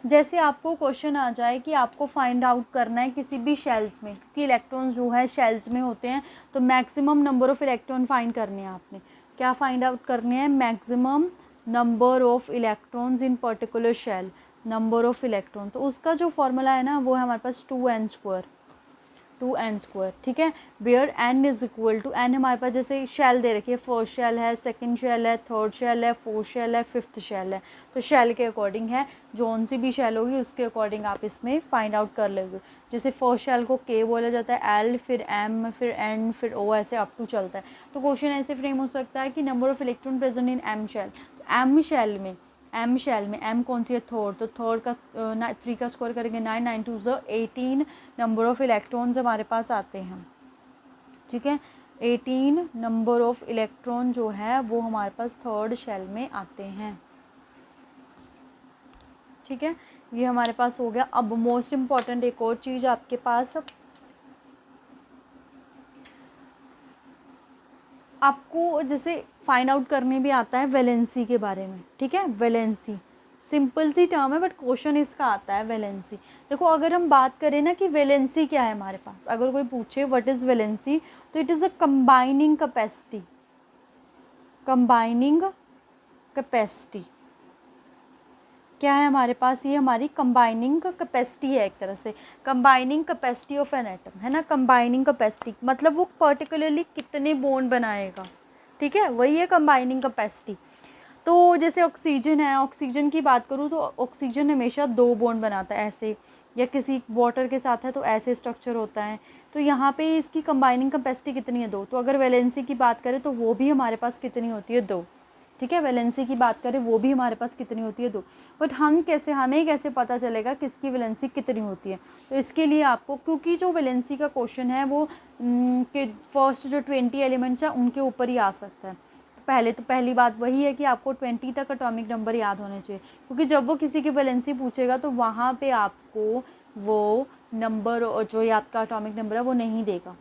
जैसे आपको क्वेश्चन आ जाए कि आपको फाइंड आउट करना है किसी भी शेल्स में, क्योंकि इलेक्ट्रॉन्स जो है शेल्स में होते हैं, तो maximum number of electron find करने हैं आपने। क्या फाइंड आउट करने हैं? Maximum number of electrons in particular shell, number of electron. तो उसका जो फॉर्मूला है ना वो है हमारे पास 2n²। ठीक है, where n is equal to, n हमारे पास जैसे शेल दे रखी है, फर्स्ट शेल है, सेकंड शेल है, थर्ड शेल है, फोर्थ शेल है, फिफ्थ शेल है। तो शेल के अकॉर्डिंग है, जोन सी भी शेल होगी उसके अकॉर्डिंग आप इसमें फाइंड आउट कर लोगे। जैसे फर्स्ट शेल को K बोला जाता है, L फिर M फिर N फिर O, ऐसे अप टू चलता है। तो क्वेश्चन ऐसे फ्रेम हो सकता है कि number of electron present in M shell. तो M शेल में एम शेल में, एम कौन सी है, थर्ड, तो थर्ड का 3 का स्क्वायर करेंगे 9, 9 2 18 नंबर ऑफ़ इलेक्ट्रॉन्स हमारे पास आते हैं, ठीक है। 18 नंबर ऑफ़ इलेक्ट्रॉन जो है वो हमारे पास थर्ड शेल में आते हैं, ठीक है। ये हमारे पास हो गया। अब मोस्ट इम्पॉर्टेंट एक और चीज़ आपके पास, आपको जैसे फाइंड आउट करने भी आता है वैलेंसी के बारे में, ठीक है। वैलेंसी सिंपल सी टर्म है बट क्वेश्चन इसका आता है वैलेंसी। देखो अगर हम बात करें ना कि वैलेंसी क्या है हमारे पास, अगर कोई पूछे व्हाट इज़ वैलेंसी, तो it is a combining capacity, combining capacity क्या है हमारे पास, ये हमारी कंबाइनिंग कैपेसिटी है, एक तरह से combining capacity of an atom है ना। कंबाइनिंग कैपेसिटी मतलब वो पर्टिकुलरली कितने बॉन्ड बनाएगा, ठीक है, वही है कंबाइनिंग कैपेसिटी। तो जैसे ऑक्सीजन है, ऑक्सीजन की बात करूँ तो ऑक्सीजन हमेशा 2 बॉन्ड बनाता है ऐसे, या किसी वाटर के साथ है तो ऐसे स्ट्रक्चर होता है। तो यहाँ पे इसकी कंबाइनिंग कैपेसिटी कितनी है, 2। तो अगर वैलेंसी की बात करें तो वो भी हमारे पास कितनी होती है, 2, ठीक है। वैलेंसी की बात करें वो भी हमारे पास कितनी होती है, 2। बट हमें कैसे पता चलेगा किसकी वैलेंसी कितनी होती है, तो इसके लिए आपको, क्योंकि जो वैलेंसी का क्वेश्चन है वो कि फर्स्ट जो 20 एलिमेंट्स हैं उनके ऊपर ही आ सकता है। तो पहली बात वही है कि आपको 20 तक एटॉमिक नंबर याद होने चाहिए, क्योंकि जब वो किसी की वैलेंसी पूछेगा तो वहाँ पे आपको वो नंबर जो आपका एटॉमिक नंबर है वो नहीं देगा,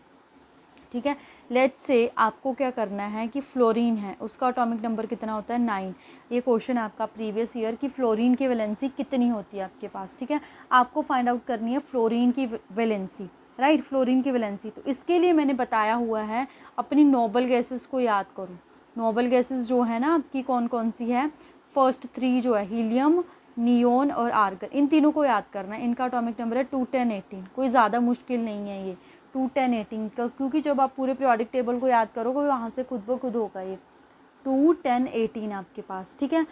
ठीक है। लेट्स से आपको क्या करना है कि फ्लोरीन है, उसका एटॉमिक नंबर कितना होता है, 9। ये क्वेश्चन है आपका प्रीवियस ईयर की, फ्लोरीन की वैलेंसी कितनी होती है आपके पास, ठीक है। आपको फाइंड आउट करनी है फ्लोरीन की वैलेंसी, राइट, फ्लोरीन की वैलेंसी। तो इसके लिए मैंने बताया हुआ है अपनी नोबल गैसेस को याद करो। नोबल गैसेस जो है ना आपकी कौन कौन सी है, फर्स्ट 3 जो है हीलियम, नियोन और आर्गन, इन तीनों को याद करना है। इनका एटॉमिक नंबर है 2 10 18, कोई ज़्यादा मुश्किल नहीं है ये 2 10 18 का, क्योंकि जब आप पूरे पीरियोडिक टेबल को याद करोगे वहाँ से खुद ब खुद होगा ये 2 10 18 आपके पास, ठीक है।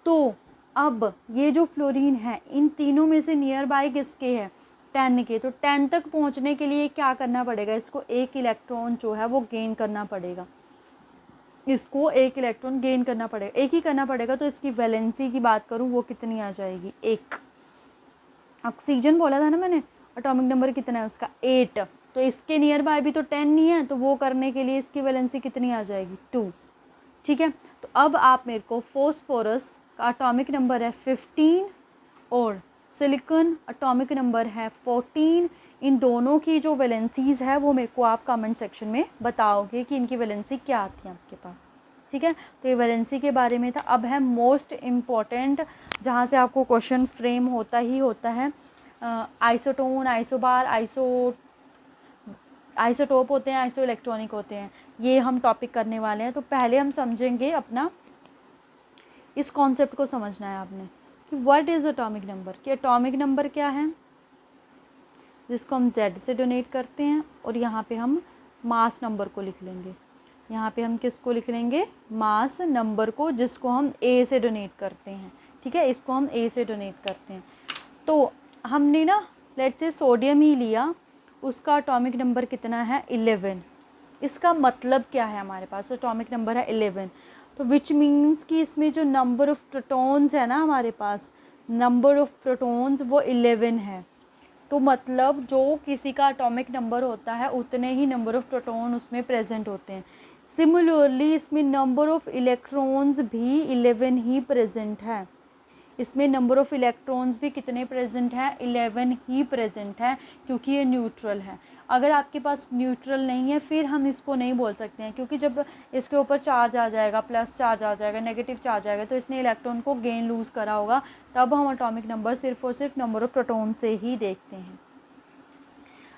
तो अब ये जो फ्लोरीन है इन तीनों में से नियर बाय किसके है, 10 के। तो 10 तक पहुँचने के लिए क्या करना पड़ेगा, इसको 1 इलेक्ट्रॉन जो है वो गेन करना पड़ेगा, इसको 1 इलेक्ट्रॉन गेन करना पड़ेगा, एक ही करना पड़ेगा। तो इसकी वैलेंसी की बात करूँ वो कितनी आ जाएगी, 1। ऑक्सीजन बोला था ना मैंने, एटॉमिक नंबर कितना है उसका, 8। तो इसके नियर बाय भी तो 10 नहीं है, तो वो करने के लिए इसकी वैलेंसी कितनी आ जाएगी, 2, ठीक है। तो अब आप मेरे को फॉस्फोरस का एटॉमिक नंबर है 15 और सिलिकॉन एटॉमिक नंबर है 14, इन दोनों की जो वैलेंसीज़ है वो मेरे को आप कमेंट सेक्शन में बताओगे कि इनकी वैलेंसी क्या आती है आपके पास, ठीक है। तो ये वैलेंसी के बारे में था। अब है मोस्ट इम्पॉर्टेंट, जहाँ से आपको क्वेश्चन फ्रेम होता ही होता है, आइसोटोन, आइसोबार, आइसोटोप होते हैं, आइसो इलेक्ट्रॉनिक होते हैं, ये हम टॉपिक करने वाले हैं। तो पहले हम समझेंगे अपना, इस कॉन्सेप्ट को समझना है आपने कि व्हाट इज़ एटॉमिक नंबर, कि एटॉमिक नंबर क्या है, जिसको हम Z से डोनेट करते हैं, और यहाँ पे हम मास नंबर को लिख लेंगे। यहाँ पे हम किसको लिख लेंगे, मास नंबर को, जिसको हम A से डोनेट करते हैं, ठीक है, इसको हम A से डोनेट करते हैं। तो हमने ना लेट्स से सोडियम ही लिया, उसका एटॉमिक नंबर कितना है, 11। इसका मतलब क्या है, हमारे पास एटॉमिक नंबर है 11, तो विच मीन्स कि इसमें जो नंबर ऑफ़ प्रोटॉन्स है ना हमारे पास, नंबर ऑफ़ प्रोटॉन्स वो 11 है। तो मतलब जो किसी का एटॉमिक नंबर होता है उतने ही नंबर ऑफ़ प्रोटॉन उसमें प्रेजेंट होते हैं। सिमिलरली इसमें नंबर ऑफ़ इलेक्ट्रॉन्स भी 11 ही प्रेजेंट है। इसमें नंबर ऑफ़ इलेक्ट्रॉन्स भी कितने प्रेजेंट हैं, 11 ही प्रेजेंट है, क्योंकि ये न्यूट्रल है। अगर आपके पास न्यूट्रल नहीं है फिर हम इसको नहीं बोल सकते हैं, क्योंकि जब इसके ऊपर चार्ज आ जाएगा, प्लस चार्ज आ जाएगा, नेगेटिव चार्ज आएगा, तो इसने इलेक्ट्रॉन को गेन लूज़ करा होगा, तब हम एटॉमिक नंबर सिर्फ और सिर्फ नंबर ऑफ़ प्रोटॉन से ही देखते हैं।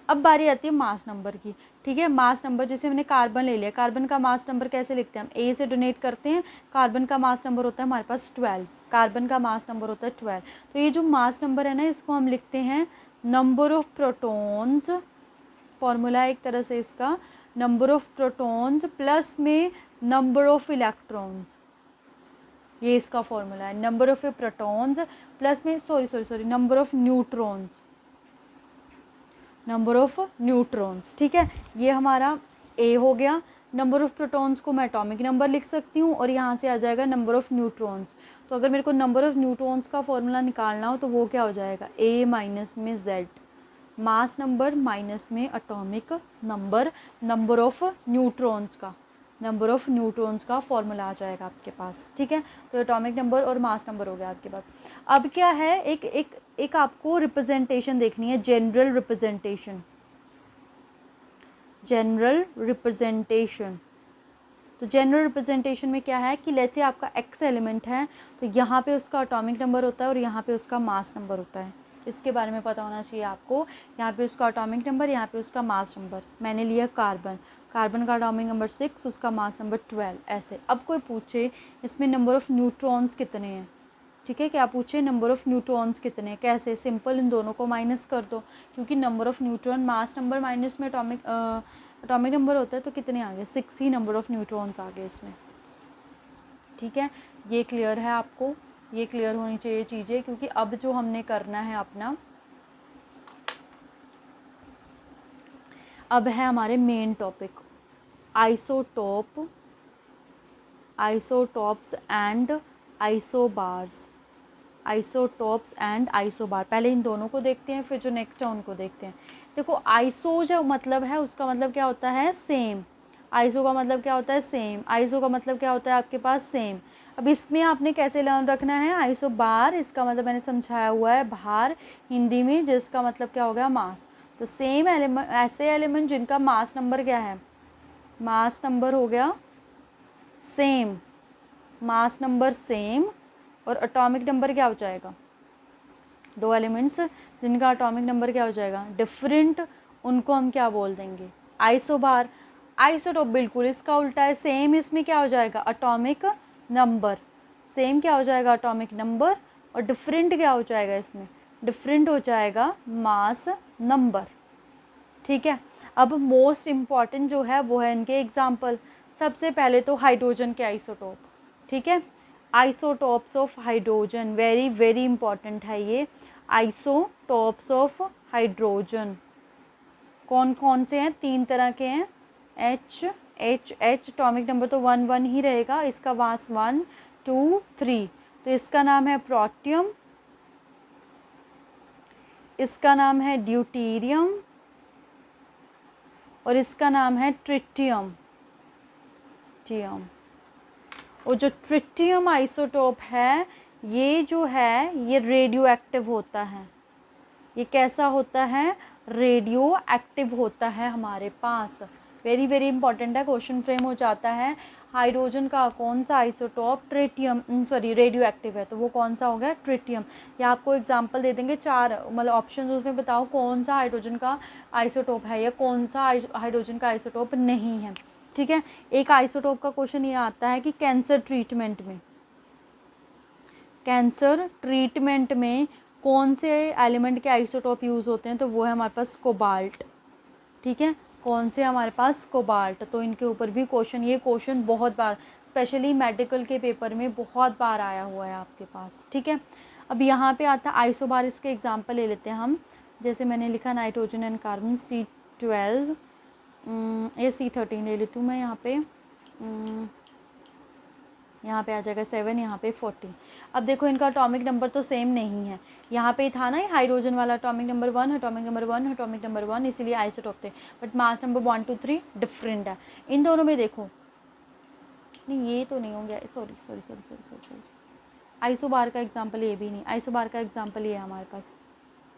अब बारी आती है मास नंबर की, ठीक है। मास नंबर, जैसे हमने कार्बन ले लिया, कार्बन का मास नंबर कैसे लिखते हैं, हम A से डोनेट करते हैं, कार्बन का मास नंबर होता है हमारे पास 12, कार्बन का मास नंबर होता है 12। तो ये जो मास नंबर है ना, इसको हम लिखते हैं नंबर ऑफ़ प्रोटॉन्स, फॉर्मूला एक तरह से इसका, नंबर ऑफ़ प्रोटॉन्स प्लस में नंबर ऑफ़ इलेक्ट्रॉन्स, ये इसका फॉर्मूला है, नंबर ऑफ़ प्रोटॉन्स प्लस में number of neutrons, number of neutrons, ठीक है। ये हमारा A हो गया। नंबर ऑफ़ प्रोटॉन्स को मैं एटॉमिक नंबर लिख सकती हूँ और यहाँ से आ जाएगा नंबर ऑफ़ न्यूट्रॉन्स। तो अगर मेरे को नंबर ऑफ़ न्यूट्रॉन्स का फॉर्मूला निकालना हो तो वो क्या हो जाएगा, A माइनस में Z, मास नंबर माइनस में atomic number, number of neutrons का, नंबर ऑफ़ न्यूट्रॉन्स का फॉर्मूला आ जाएगा आपके पास। ठीक है, तो एटॉमिक नंबर और मास नंबर हो गया आपके पास। अब क्या है, एक आपको रिप्रेजेंटेशन देखनी है, जनरल रिप्रेजेंटेशन, जनरल रिप्रेजेंटेशन। तो जनरल रिप्रेजेंटेशन में क्या है कि लेट्स से आपका एक्स एलिमेंट है तो यहाँ पे उसका एटॉमिक नंबर होता है और यहाँ पे उसका मास नंबर होता है। इसके बारे में पता होना चाहिए आपको। यहाँ पे उसका एटॉमिक नंबर, यहाँ पे उसका मास नंबर। मैंने लिया कार्बन, कार्बन का एटॉमिक नंबर 6, उसका मास नंबर 12, ऐसे। अब कोई पूछे इसमें नंबर ऑफ़ न्यूट्रॉन्स कितने हैं, ठीक है, क्या पूछे नंबर ऑफ़ न्यूट्रॉन्स कितने हैं, कैसे, सिंपल, इन दोनों को माइनस कर दो, क्योंकि number of neutron mass number minus में एटॉमिक नंबर होता है, तो कितने आ गए, 6 ही नंबर ऑफ़ न्यूट्रॉन्स आ गए इसमें। ठीक है, ये क्लियर है आपको, ये क्लियर होनी चाहिए चीज़ें, क्योंकि अब जो हमने करना है अपना, अब है हमारे main topic, isotope, isotopes and isobars, isotopes and isobar. पहले इन दोनों को देखते हैं, फिर जो नेक्स्ट है उनको देखते हैं। देखो, आइसो जो मतलब है उसका मतलब क्या होता है, सेम। आइसो का मतलब क्या होता है, सेम। आइसो का मतलब क्या होता है आपके पास, सेम। अब इसमें आपने कैसे लर्न रखना है, आइसो बार, इसका मतलब मैंने समझाया हुआ है, भार हिंदी में, जिसका मतलब क्या हो गया, मास। तो सेम एलिमेंट, ऐसे एलिमेंट जिनका मास नंबर क्या है, मास नंबर हो गया सेम, मास नंबर सेम, और एटॉमिक नंबर क्या हो जाएगा, दो एलिमेंट्स जिनका एटॉमिक नंबर क्या हो जाएगा, डिफरेंट, उनको हम क्या बोल देंगे, आइसोबार। आइसोटोप बिल्कुल इसका उल्टा है, सेम इसमें क्या हो जाएगा, एटॉमिक नंबर, सेम क्या हो जाएगा, एटॉमिक नंबर, और डिफरेंट क्या हो जाएगा इसमें, डिफरेंट हो जाएगा मास नंबर। ठीक है, अब मोस्ट इम्पॉर्टेंट जो है वो है इनके एग्जाम्पल। सबसे पहले तो हाइड्रोजन के आइसोटोप, ठीक है, isotopes of hydrogen, very very important है ये, आइसोटोप्स ऑफ हाइड्रोजन। कौन कौन से हैं, 3 तरह के हैं, H H H, atomic number तो 1 1 ही रहेगा, इसका मास 1 2 3, तो इसका नाम है प्रोटियम, इसका नाम है ड्यूटीरियम, और इसका नाम है ट्रिटियम, ट्रिटियम। और जो ट्रिटियम आइसोटोप है, ये जो है ये रेडियो एक्टिव होता है। ये कैसा होता है, रेडियो एक्टिव होता है हमारे पास। वेरी वेरी इंपॉर्टेंट है, क्वेश्चन फ्रेम हो जाता है। हाइड्रोजन का कौन सा isotope, tritium, sorry radio active है, तो वो कौन सा हो गया, ट्रिटियम। या आपको एग्जांपल दे देंगे 4, मतलब ऑप्शन उसमें बताओ कौन सा हाइड्रोजन का आइसोटोप है या कौन सा हाइड्रोजन का आइसोटोप नहीं है। ठीक है, एक आइसोटोप का क्वेश्चन ये आता है कि कैंसर ट्रीटमेंट में, कैंसर ट्रीटमेंट में कौन से एलिमेंट के आइसोटोप यूज़ होते हैं, तो वो है हमारे पास कोबाल्ट। ठीक है, कौन से हमारे पास, कोबाल्ट। तो इनके ऊपर भी क्वेश्चन, ये क्वेश्चन बहुत बार स्पेशली मेडिकल के पेपर में बहुत बार आया हुआ है आपके पास। ठीक है, अब यहाँ पे आता है आइसोबार, इसके एग्जांपल ले लेते हैं हम। जैसे मैंने लिखा नाइट्रोजन एंड कार्बन C12, ये C13 ले लेती हूँ मैं, यहाँ पे आ जाएगा 7, यहाँ पे 14। अब देखो इनका एटॉमिक नंबर तो सेम नहीं है, यहाँ पे था ना ये हाइड्रोजन वाला, atomic number 1, atomic number 1, atomic number 1, इसीलिए आइसोटोप थे, बट मास नंबर 1 2 3 डिफरेंट है। इन दोनों में देखो, नहीं ये तो नहीं हो गया, sorry sorry sorry sorry sorry sorry, isobar का एग्जाम्पल ये भी नहीं, आइसोबार का एग्जाम्पल ये है हमारे पास,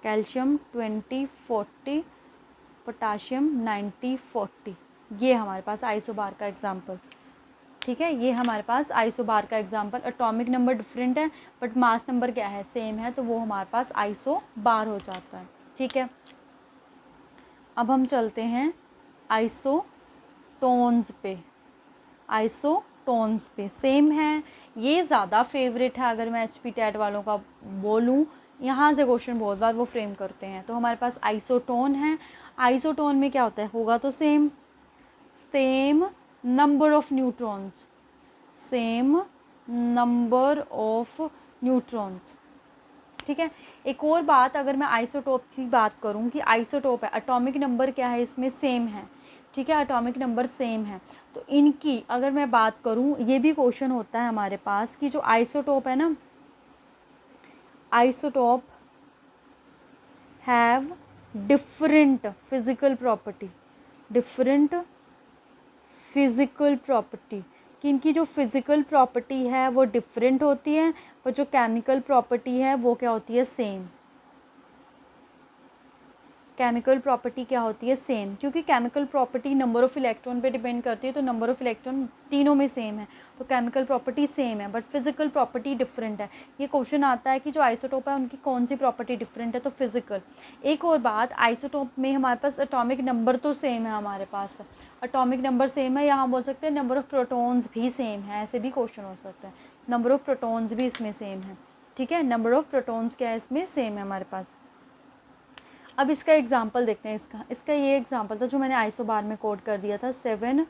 कैल्शियम 20 40, पोटाशियम 90 40, ये हमारे पास आइसोबार का एग्जाम्पल। ठीक है, ये हमारे पास आइसोबार का एग्जाम्पल, एटॉमिक नंबर डिफरेंट है बट मास नंबर क्या है, सेम है, तो वो हमारे पास आइसोबार हो जाता है। ठीक है, अब हम चलते हैं आइसोटोन्स पे, आइसोटोन्स पे सेम है, ये ज़्यादा फेवरेट है अगर मैं HP टैट वालों का बोलूँ, यहाँ से क्वेश्चन बहुत बार वो फ्रेम करते हैं। तो हमारे पास आइसोटोन है, आइसोटोन में क्या होता है, होगा तो same, same number of neutrons, same number of neutrons. ठीक है, एक और बात, अगर मैं आइसोटोप की बात करूं कि आइसोटोप है, एटॉमिक नंबर क्या है इसमें, सेम है, ठीक है, एटॉमिक नंबर सेम है। तो इनकी अगर मैं बात करूँ, ये भी क्वेश्चन होता है हमारे पास कि जो आइसोटोप है ना, isotope have different physical property, different physical property, कि इनकी जो फिजिकल प्रॉपर्टी है वो डिफरेंट होती है, और जो केमिकल प्रॉपर्टी है वो क्या होती है, सेम। केमिकल प्रॉपर्टी क्या होती है, सेम, क्योंकि chemical property number of electron पे डिपेंड करती है, तो नंबर ऑफ़ इलेक्ट्रॉन तीनों में सेम है, तो केमिकल प्रॉपर्टी सेम है, बट फिजिकल प्रॉपर्टी डिफरेंट है। ये क्वेश्चन आता है कि जो आइसोटोप है उनकी कौन सी प्रॉपर्टी डिफरेंट है, तो फिजिकल। एक और बात, आइसोटोप में हमारे पास एटॉमिक नंबर तो सेम है, हमारे पास एटॉमिक नंबर सेम है, यहाँ बोल सकते हैं नंबर ऑफ़ प्रोटॉन्स भी सेम है, ऐसे भी क्वेश्चन हो सकता है, नंबर ऑफ़ प्रोटॉन्स भी इसमें सेम है। ठीक है, नंबर ऑफ़ प्रोटॉन्स क्या है, इसमें सेम है हमारे पास। अब इसका एग्जाम्पल देखते हैं। इसका ये एग्जाम्पल था जो मैंने आइसोबार में कोड कर दिया था, 7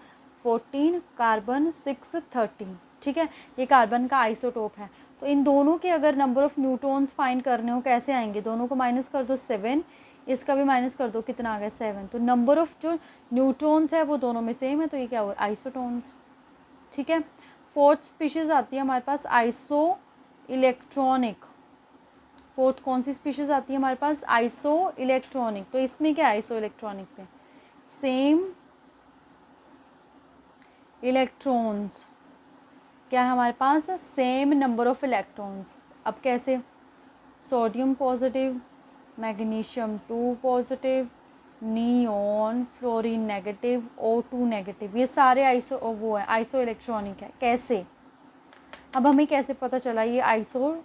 14 कार्बन 6 13। ठीक है, ये कार्बन का आइसोटोप है। तो इन दोनों के अगर नंबर ऑफ़ न्यूट्रॉन्स फाइंड करने हो, कैसे आएंगे, दोनों को माइनस कर दो 7, इसका भी माइनस कर दो, कितना आ गया 7। तो नंबर ऑफ़ जो न्यूट्रॉन्स है वो दोनों में सेम है, तो ये क्या हुआ, आइसोटोन्स। ठीक है, फोर्थ स्पीशीज़ आती है हमारे पास आइसो इलेक्ट्रॉनिक। फोर्थ कौन सी स्पीशीज़ आती है हमारे पास, आइसो इलेक्ट्रॉनिक। तो इसमें क्या है, आइसो इलेक्ट्रॉनिक पे सेम इलेक्ट्रॉन्स, क्या है हमारे पास, सेम नंबर ऑफ इलेक्ट्रॉन्स। अब कैसे, sodium positive, magnesium 2 positive, neon fluorine negative, O2 negative, ये सारे वो है आइसो इलेक्ट्रॉनिक है। कैसे, अब हमें कैसे पता चला ये आइसो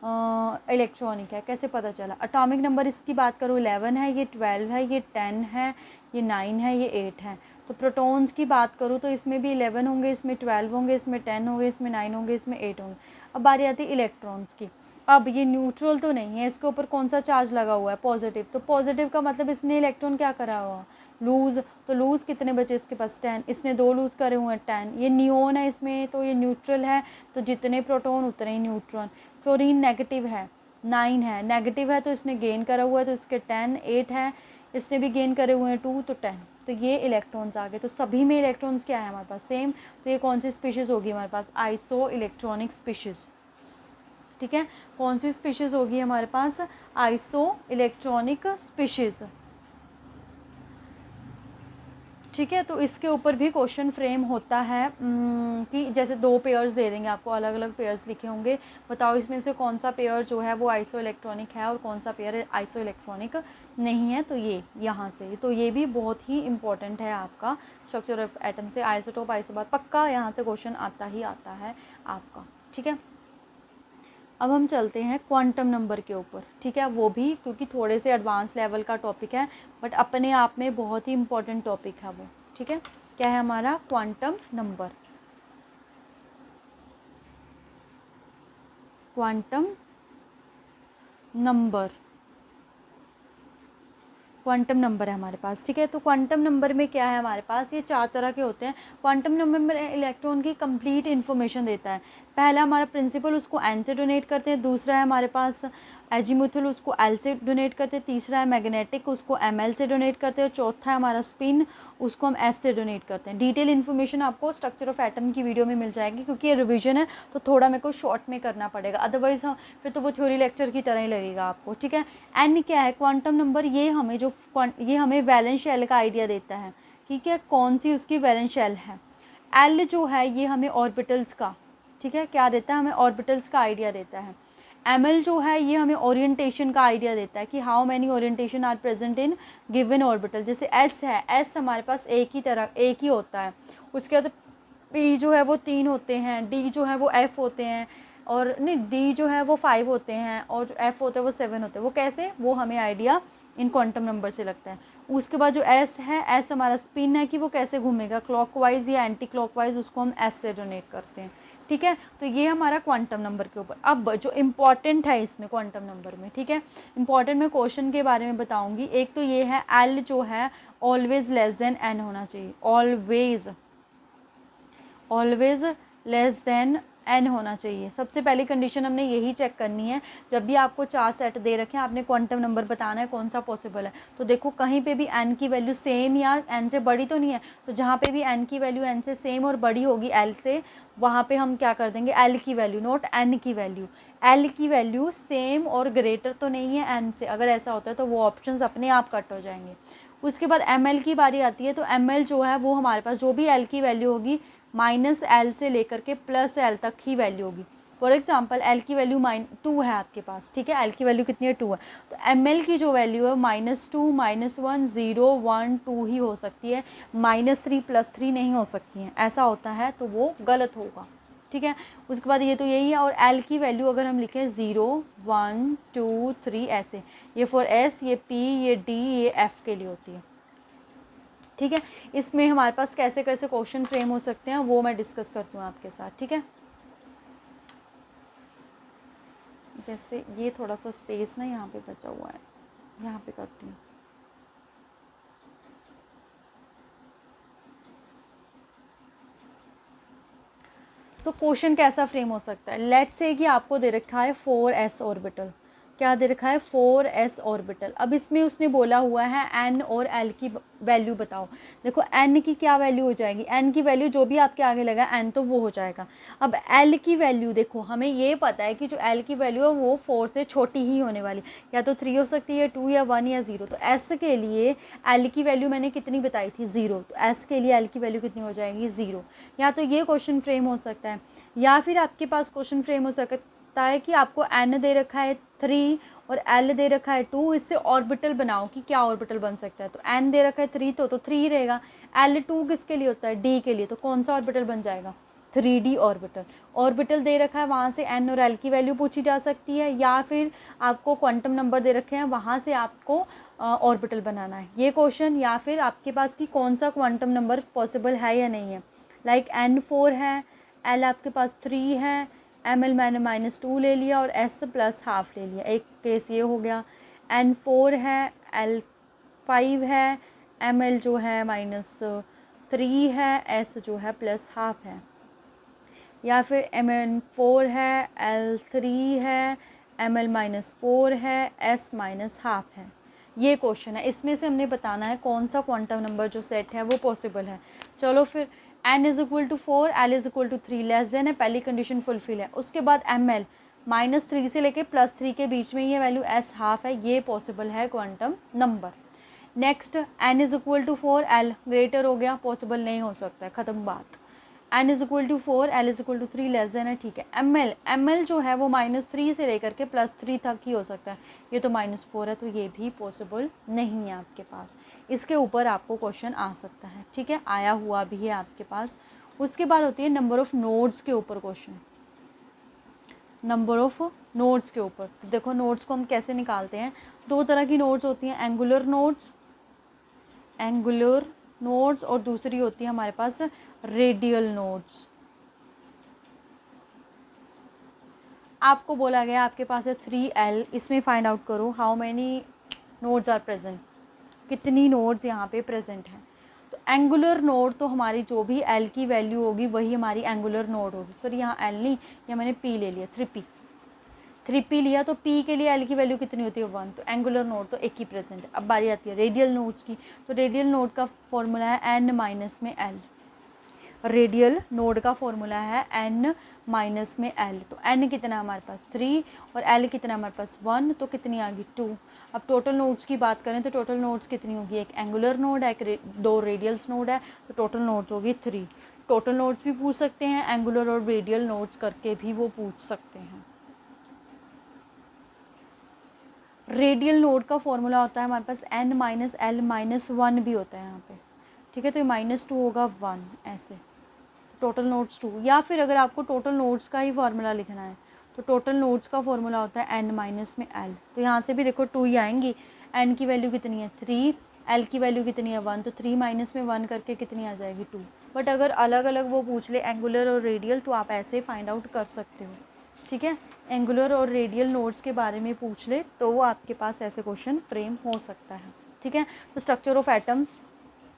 इलेक्ट्रॉनिक है, कैसे पता चला। एटॉमिक नंबर इसकी बात करूँ 11 है, ये 12 है, ये 10 है, ये 9 है, ये 8 है। तो प्रोटॉन्स की बात करूँ तो इसमें भी 11 होंगे, इसमें 12 होंगे, इसमें 10 होंगे, इसमें 9 होंगे, इसमें 8 होंगे। अब बारी आती है इलेक्ट्रॉन्स की। अब ये न्यूट्रल तो नहीं है, इसके ऊपर कौन सा चार्ज लगा हुआ है, पॉजिटिव। तो पॉजिटिव का मतलब इसने इलेक्ट्रॉन क्या करा हुआ, लूज़। तो लूज़ कितने बचे इसके पास, 10, इसने 2 लूज़ करे हुए हैं 10। ये नियॉन है इसमें, तो ये न्यूट्रल है, तो जितने प्रोटॉन उतने ही न्यूट्रॉन। फ्लोरीन नेगेटिव है, 9 है, नेगेटिव है तो इसने गेन करा हुआ है, तो इसके 10, 8 है, इसने भी गेन करे हुए हैं 2, तो 10। तो ये इलेक्ट्रॉन्स आ गए, तो सभी में इलेक्ट्रॉन्स क्या है हमारे पास, सेम। तो ये कौन सी स्पीशीज़ होगी हमारे पास, आइसो इलेक्ट्रॉनिक स्पीशीज़। ठीक है, कौन सी स्पीशीज़ होगी हमारे पास, आइसो इलेक्ट्रॉनिक स्पीशीज़। ठीक है, तो इसके ऊपर भी क्वेश्चन फ्रेम होता है कि जैसे 2 पेयर्स दे देंगे आपको, अलग अलग पेयर्स लिखे होंगे, बताओ इसमें से कौन सा पेयर जो है वो आइसो इलेक्ट्रॉनिक है और कौन सा पेयर आइसो इलेक्ट्रॉनिक नहीं है। तो ये यहाँ से, तो ये भी बहुत ही इंपॉर्टेंट है आपका स्ट्रक्चर ऑफ एटम से, आइसोटोप आइसोबार पक्का यहाँ से क्वेश्चन आता ही आता है आपका। ठीक है, अब हम चलते हैं क्वांटम नंबर के ऊपर। ठीक है, वो भी क्योंकि थोड़े से एडवांस लेवल का टॉपिक है, बट अपने आप में बहुत ही इम्पोर्टेंट टॉपिक है वो। ठीक है, क्या है हमारा quantum number, quantum number, quantum number है हमारे पास। ठीक है, तो क्वांटम नंबर में क्या है हमारे पास, ये 4 तरह के होते हैं। क्वांटम नंबर में इलेक्ट्रॉन की कंप्लीट इन्फॉर्मेशन देता है। पहला हमारा प्रिंसिपल, उसको एन से डोनेट करते हैं। दूसरा है हमारे पास एजीमुथल, उसको एल से डोनेट करते हैं। तीसरा है मैग्नेटिक, उसको एमएल से डोनेट करते हैं। और चौथा है हमारा स्पिन, उसको हम एस से डोनेट करते हैं। डिटेल इन्फॉर्मेशन आपको स्ट्रक्चर ऑफ एटम की वीडियो में मिल जाएगी, क्योंकि ये रिवीजन है तो थोड़ा मेरे को शॉर्ट में करना पड़ेगा, अदरवाइज फिर तो वो थ्योरी लेक्चर की तरह ही लगेगा आपको। ठीक है, एन क्या है, क्वांटम नंबर, ये हमें वैलेंस शेल का आइडिया देता है। ठीक है, कौन सी उसकी वैलेंस शेल है। एल जो है ये हमें ऑर्बिटल्स का, ठीक है, क्या देता है, हमें ऑर्बिटल्स का आइडिया देता है। एमएल जो है ये हमें ओरिएंटेशन का आइडिया देता है कि how many orientation are present in given orbital. जैसे एस है, एस हमारे पास एक ही होता है। उसके बाद पी जो है वो 3 होते हैं, डी जो है वो एफ होते हैं, और नहीं डी जो है वो 5 होते हैं, और जो एफ होते हैं वो 7 होते हैं। वो कैसे, वो हमें आइडिया इन क्वांटम नंबर से लगता है। उसके बाद जो एस है, एस हमारा स्पिन है कि वो कैसे घूमेगा, क्लॉकवाइज या एंटी क्लॉकवाइज, उसको हम एस से डोनेट करते हैं। ठीक है, तो ये हमारा क्वांटम नंबर के ऊपर। अब जो इम्पॉर्टेंट है इसमें क्वांटम नंबर में, ठीक है, इम्पॉर्टेंट मैं क्वेश्चन के बारे में बताऊंगी। एक तो ये है एल जो है ऑलवेज लेस देन एन होना चाहिए, ऑलवेज लेस देन n होना चाहिए। सबसे पहली कंडीशन हमने यही चेक करनी है। जब भी आपको 4 सेट दे रखे हैं, आपने क्वांटम नंबर बताना है कौन सा पॉसिबल है। तो देखो कहीं पे भी n की वैल्यू सेम या n से बड़ी तो नहीं है, तो जहाँ पे भी n की वैल्यू n से सेम और बड़ी होगी l से, वहाँ पे हम क्या कर देंगे, l की वैल्यू, नोट n की वैल्यू, l की वैल्यू सेम और ग्रेटर तो नहीं है n से। अगर ऐसा होता है तो वो ऑप्शंस अपने आप कट हो जाएंगे। उसके बाद ml की बारी आती है, तो ml जो है वो हमारे पास जो भी l की वैल्यू होगी -l से लेकर के +l तक ही वैल्यू होगी। फॉर एग्जांपल l की वैल्यू -2 है आपके पास, ठीक है, l की वैल्यू कितनी है, 2 है, तो ml की जो वैल्यू है -2, -1, 0, 1, 2 ही हो सकती है, -3 +3 नहीं हो सकती हैं। ऐसा होता है तो वो गलत होगा, ठीक है। उसके बाद ये तो यही है, और l की वैल्यू अगर हम लिखें 0, 1, 2, 3 ऐसे, ये फॉर s, ये p, ये d, ये f के लिए होती है, ठीक है। इसमें हमारे पास कैसे कैसे क्वेश्चन फ्रेम हो सकते हैं वो मैं डिस्कस करती हूँ आपके साथ, ठीक है। जैसे ये थोड़ा सा स्पेस ना यहाँ पे बचा हुआ है, यहाँ पे करती हूँ। सो क्वेश्चन कैसा फ्रेम हो सकता है, लेट्स से कि आपको दे रखा है 4s ऑर्बिटल, क्या दे रखा है, 4s ऑर्बिटल। अब इसमें उसने बोला हुआ है n और l की वैल्यू बताओ। देखो n की क्या वैल्यू हो जाएगी, n की वैल्यू जो भी आपके आगे लगा n तो वो हो जाएगा। अब l की वैल्यू देखो, हमें ये पता है कि जो l की वैल्यू है वो 4 से छोटी ही होने वाली, या तो 3 हो सकती है, 2 या 1 या 0। तो s के लिए l की वैल्यू मैंने कितनी बताई थी, 0, तो s के लिए l की वैल्यू कितनी हो जाएगी, 0। या तो ये क्वेश्चन फ्रेम हो सकता है, या फिर आपके पास क्वेश्चन फ्रेम हो सकता है कि आपको n दे रखा है 3 और l दे रखा है 2, इससे ऑर्बिटल बनाओ कि क्या ऑर्बिटल बन सकता है। तो n दे रखा है 3 तो 3 ही रहेगा, l2 किसके लिए होता है, d के लिए, तो कौन सा ऑर्बिटल बन जाएगा, 3d ऑर्बिटल। ऑर्बिटल दे रखा है, वहाँ से n और l की वैल्यू पूछी जा सकती है, या फिर आपको क्वांटम नंबर दे रखे हैं, वहाँ से आपको ऑर्बिटल बनाना है ये क्वेश्चन, या फिर आपके पास कि कौन सा क्वांटम नंबर पॉसिबल है या नहीं है। लाइक n4 है, l आपके पास 3 है, ml मैंने -2 ले लिया और s +½ ले लिया, एक केस ये हो गया। n4 है, l5 है, ml जो है -3 है, s जो है +½ है। या फिर mn4 है, l3 है, ml -4 है, s -½ है। ये क्वेश्चन है, इसमें से हमने बताना है कौन सा क्वांटम नंबर जो सेट है वो पॉसिबल है। चलो फिर n = 4, l = 3 लेस देन है, पहली कंडीशन फुलफिल है। उसके बाद ml -3 से लेके +3 के बीच में ये वैल्यू s½ है, ये पॉसिबल है quantum number. Next n = 4, l greater हो गया, पॉसिबल नहीं हो सकता है, ख़त्म बात। n = 4, l = 3 लेस देन है, ठीक है। ml जो है वो -3 से लेकर के +3 तक ही हो सकता है, ये तो -4 है, तो ये भी पॉसिबल नहीं है आपके पास। इसके ऊपर आपको क्वेश्चन आ सकता है, ठीक है, आया हुआ भी है आपके पास। उसके बाद होती है नंबर ऑफ़ नोड्स के ऊपर क्वेश्चन, नंबर ऑफ़ नोड्स के ऊपर। तो देखो नोड्स को हम कैसे निकालते हैं, दो तरह की नोड्स होती हैं, एंगुलर नोड्स और दूसरी होती है हमारे पास रेडियल नोड्स। आपको बोला गया आपके पास है 3l, इसमें फाइंड आउट करो how many nodes are present, कितनी नोड्स यहाँ पे प्रेजेंट हैं। तो एंगुलर नोड तो हमारी जो भी l की वैल्यू होगी वही हमारी एंगुलर नोड होगी। सॉरी यहाँ l नहीं, यहाँ मैंने p ले लिया, 3p लिया, तो p के लिए l की वैल्यू कितनी होती है, 1, तो एंगुलर नोड तो एक ही प्रेजेंट है। अब बारी आती है रेडियल नोड्स की, तो रेडियल नोड का फॉर्मूला है n माइनस में l, रेडियल नोड का फॉर्मूला है n माइनस में l। तो n कितना है हमारे पास 3 और l कितना है हमारे पास 1, तो कितनी आ गई 2। अब टोटल नोड्स की बात करें तो टोटल नोड्स कितनी होगी, एक एंगुलर नोड है, दो रेडियल्स नोड है, तो टोटल नोड्स होगी 3। टोटल नोड्स भी पूछ सकते हैं, एंगुलर और रेडियल नोड्स करके भी वो पूछ सकते हैं। रेडियल नोड का फॉर्मूला होता है हमारे पास n माइनस l माइनस 1 भी होता है यहाँ पे, ठीक है, तो ये -2 होगा 1 ऐसे, टोटल नोड्स 2। या फिर अगर आपको टोटल नोड्स का ही फार्मूला लिखना है तो टोटल नोड्स का फॉर्मूला होता है n माइनस में l, तो यहाँ से भी देखो 2 ही आएंगी। n की वैल्यू कितनी है 3, l की वैल्यू कितनी है 1, तो 3 माइनस में 1 करके कितनी आ जाएगी 2। बट अगर अलग अलग वो पूछ ले एंगुलर और रेडियल तो आप ऐसे फाइंड आउट कर सकते हो, ठीक है। एंगुलर और रेडियल नोड्स के बारे में पूछ ले तो वो आपके पास ऐसे क्वेश्चन फ्रेम हो सकता है, ठीक है। तो स्ट्रक्चर ऑफ एटम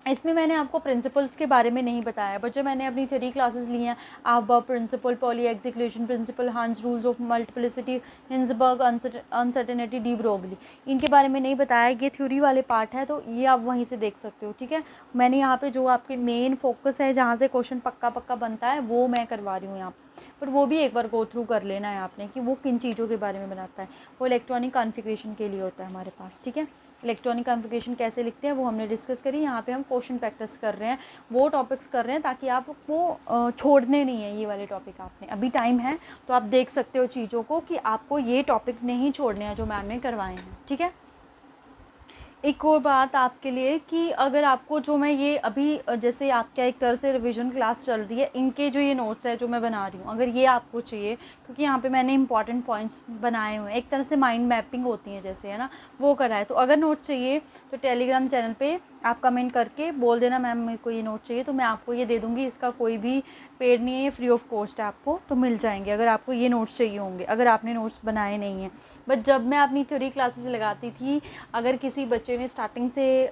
इसमें मैंने आपको प्रिंसिपल्स के बारे में नहीं बताया, बट जब मैंने अपनी थ्योरी क्लासेस ली हैं, Aufbau principle, Pauli exclusion principle, Hund's rules of multiplicity, Heisenberg uncertainty, de Broglie, इनके बारे में नहीं बताया। ये थ्योरी वाले पार्ट है, तो ये आप वहीं से देख सकते हो। ठीक है, मैंने यहाँ पे जो आपके मेन फोकस है, जहाँ से क्वेश्चन पक्का पक्का बनता है, वो मैं करवा रही हूँ यहाँ पर वो भी एक बार गो थ्रू कर लेना है आपने कि वो किन चीज़ों के बारे में बनाता है। वो इलेक्ट्रॉनिक कॉन्फ़िगरेशन के लिए होता है हमारे पास। ठीक है, इलेक्ट्रॉनिक कॉन्फ़िगरेशन कैसे लिखते हैं वो हमने डिस्कस करी। यहाँ पे हम क्वेश्चन प्रैक्टिस कर रहे हैं, वो टॉपिक्स कर रहे हैं ताकि आप वो छोड़ने नहीं है। ये वाले टॉपिक आपने अभी टाइम है तो आप देख सकते हो चीज़ों को कि आपको ये टॉपिक नहीं छोड़ने हैं जो मैम ने करवाए हैं। ठीक है, एक और बात आपके लिए कि अगर आपको जो मैं ये अभी जैसे आपका एक तरह से रिवीजन क्लास चल रही है, इनके जो ये नोट्स है जो मैं बना रही हूँ, अगर ये आपको चाहिए, क्योंकि यहाँ पे मैंने इंपॉर्टेंट पॉइंट्स बनाए हुए हैं, एक तरह से माइंड मैपिंग होती है जैसे, है ना, वो करा है। तो अगर नोट चाहिए तो टेलीग्राम चैनल पे आप कमेंट करके बोल देना मैम मेरे को ये नोट चाहिए, तो मैं आपको ये दे दूँगी। इसका कोई भी पेड नहीं है, ये फ्री ऑफ कॉस्ट है, आपको तो मिल जाएंगे अगर आपको ये नोट्स चाहिए होंगे, अगर आपने नोट्स बनाए नहीं हैं। बट जब मैं अपनी थ्योरी क्लासेस लगाती थी, अगर किसी बच्चे ने स्टार्टिंग से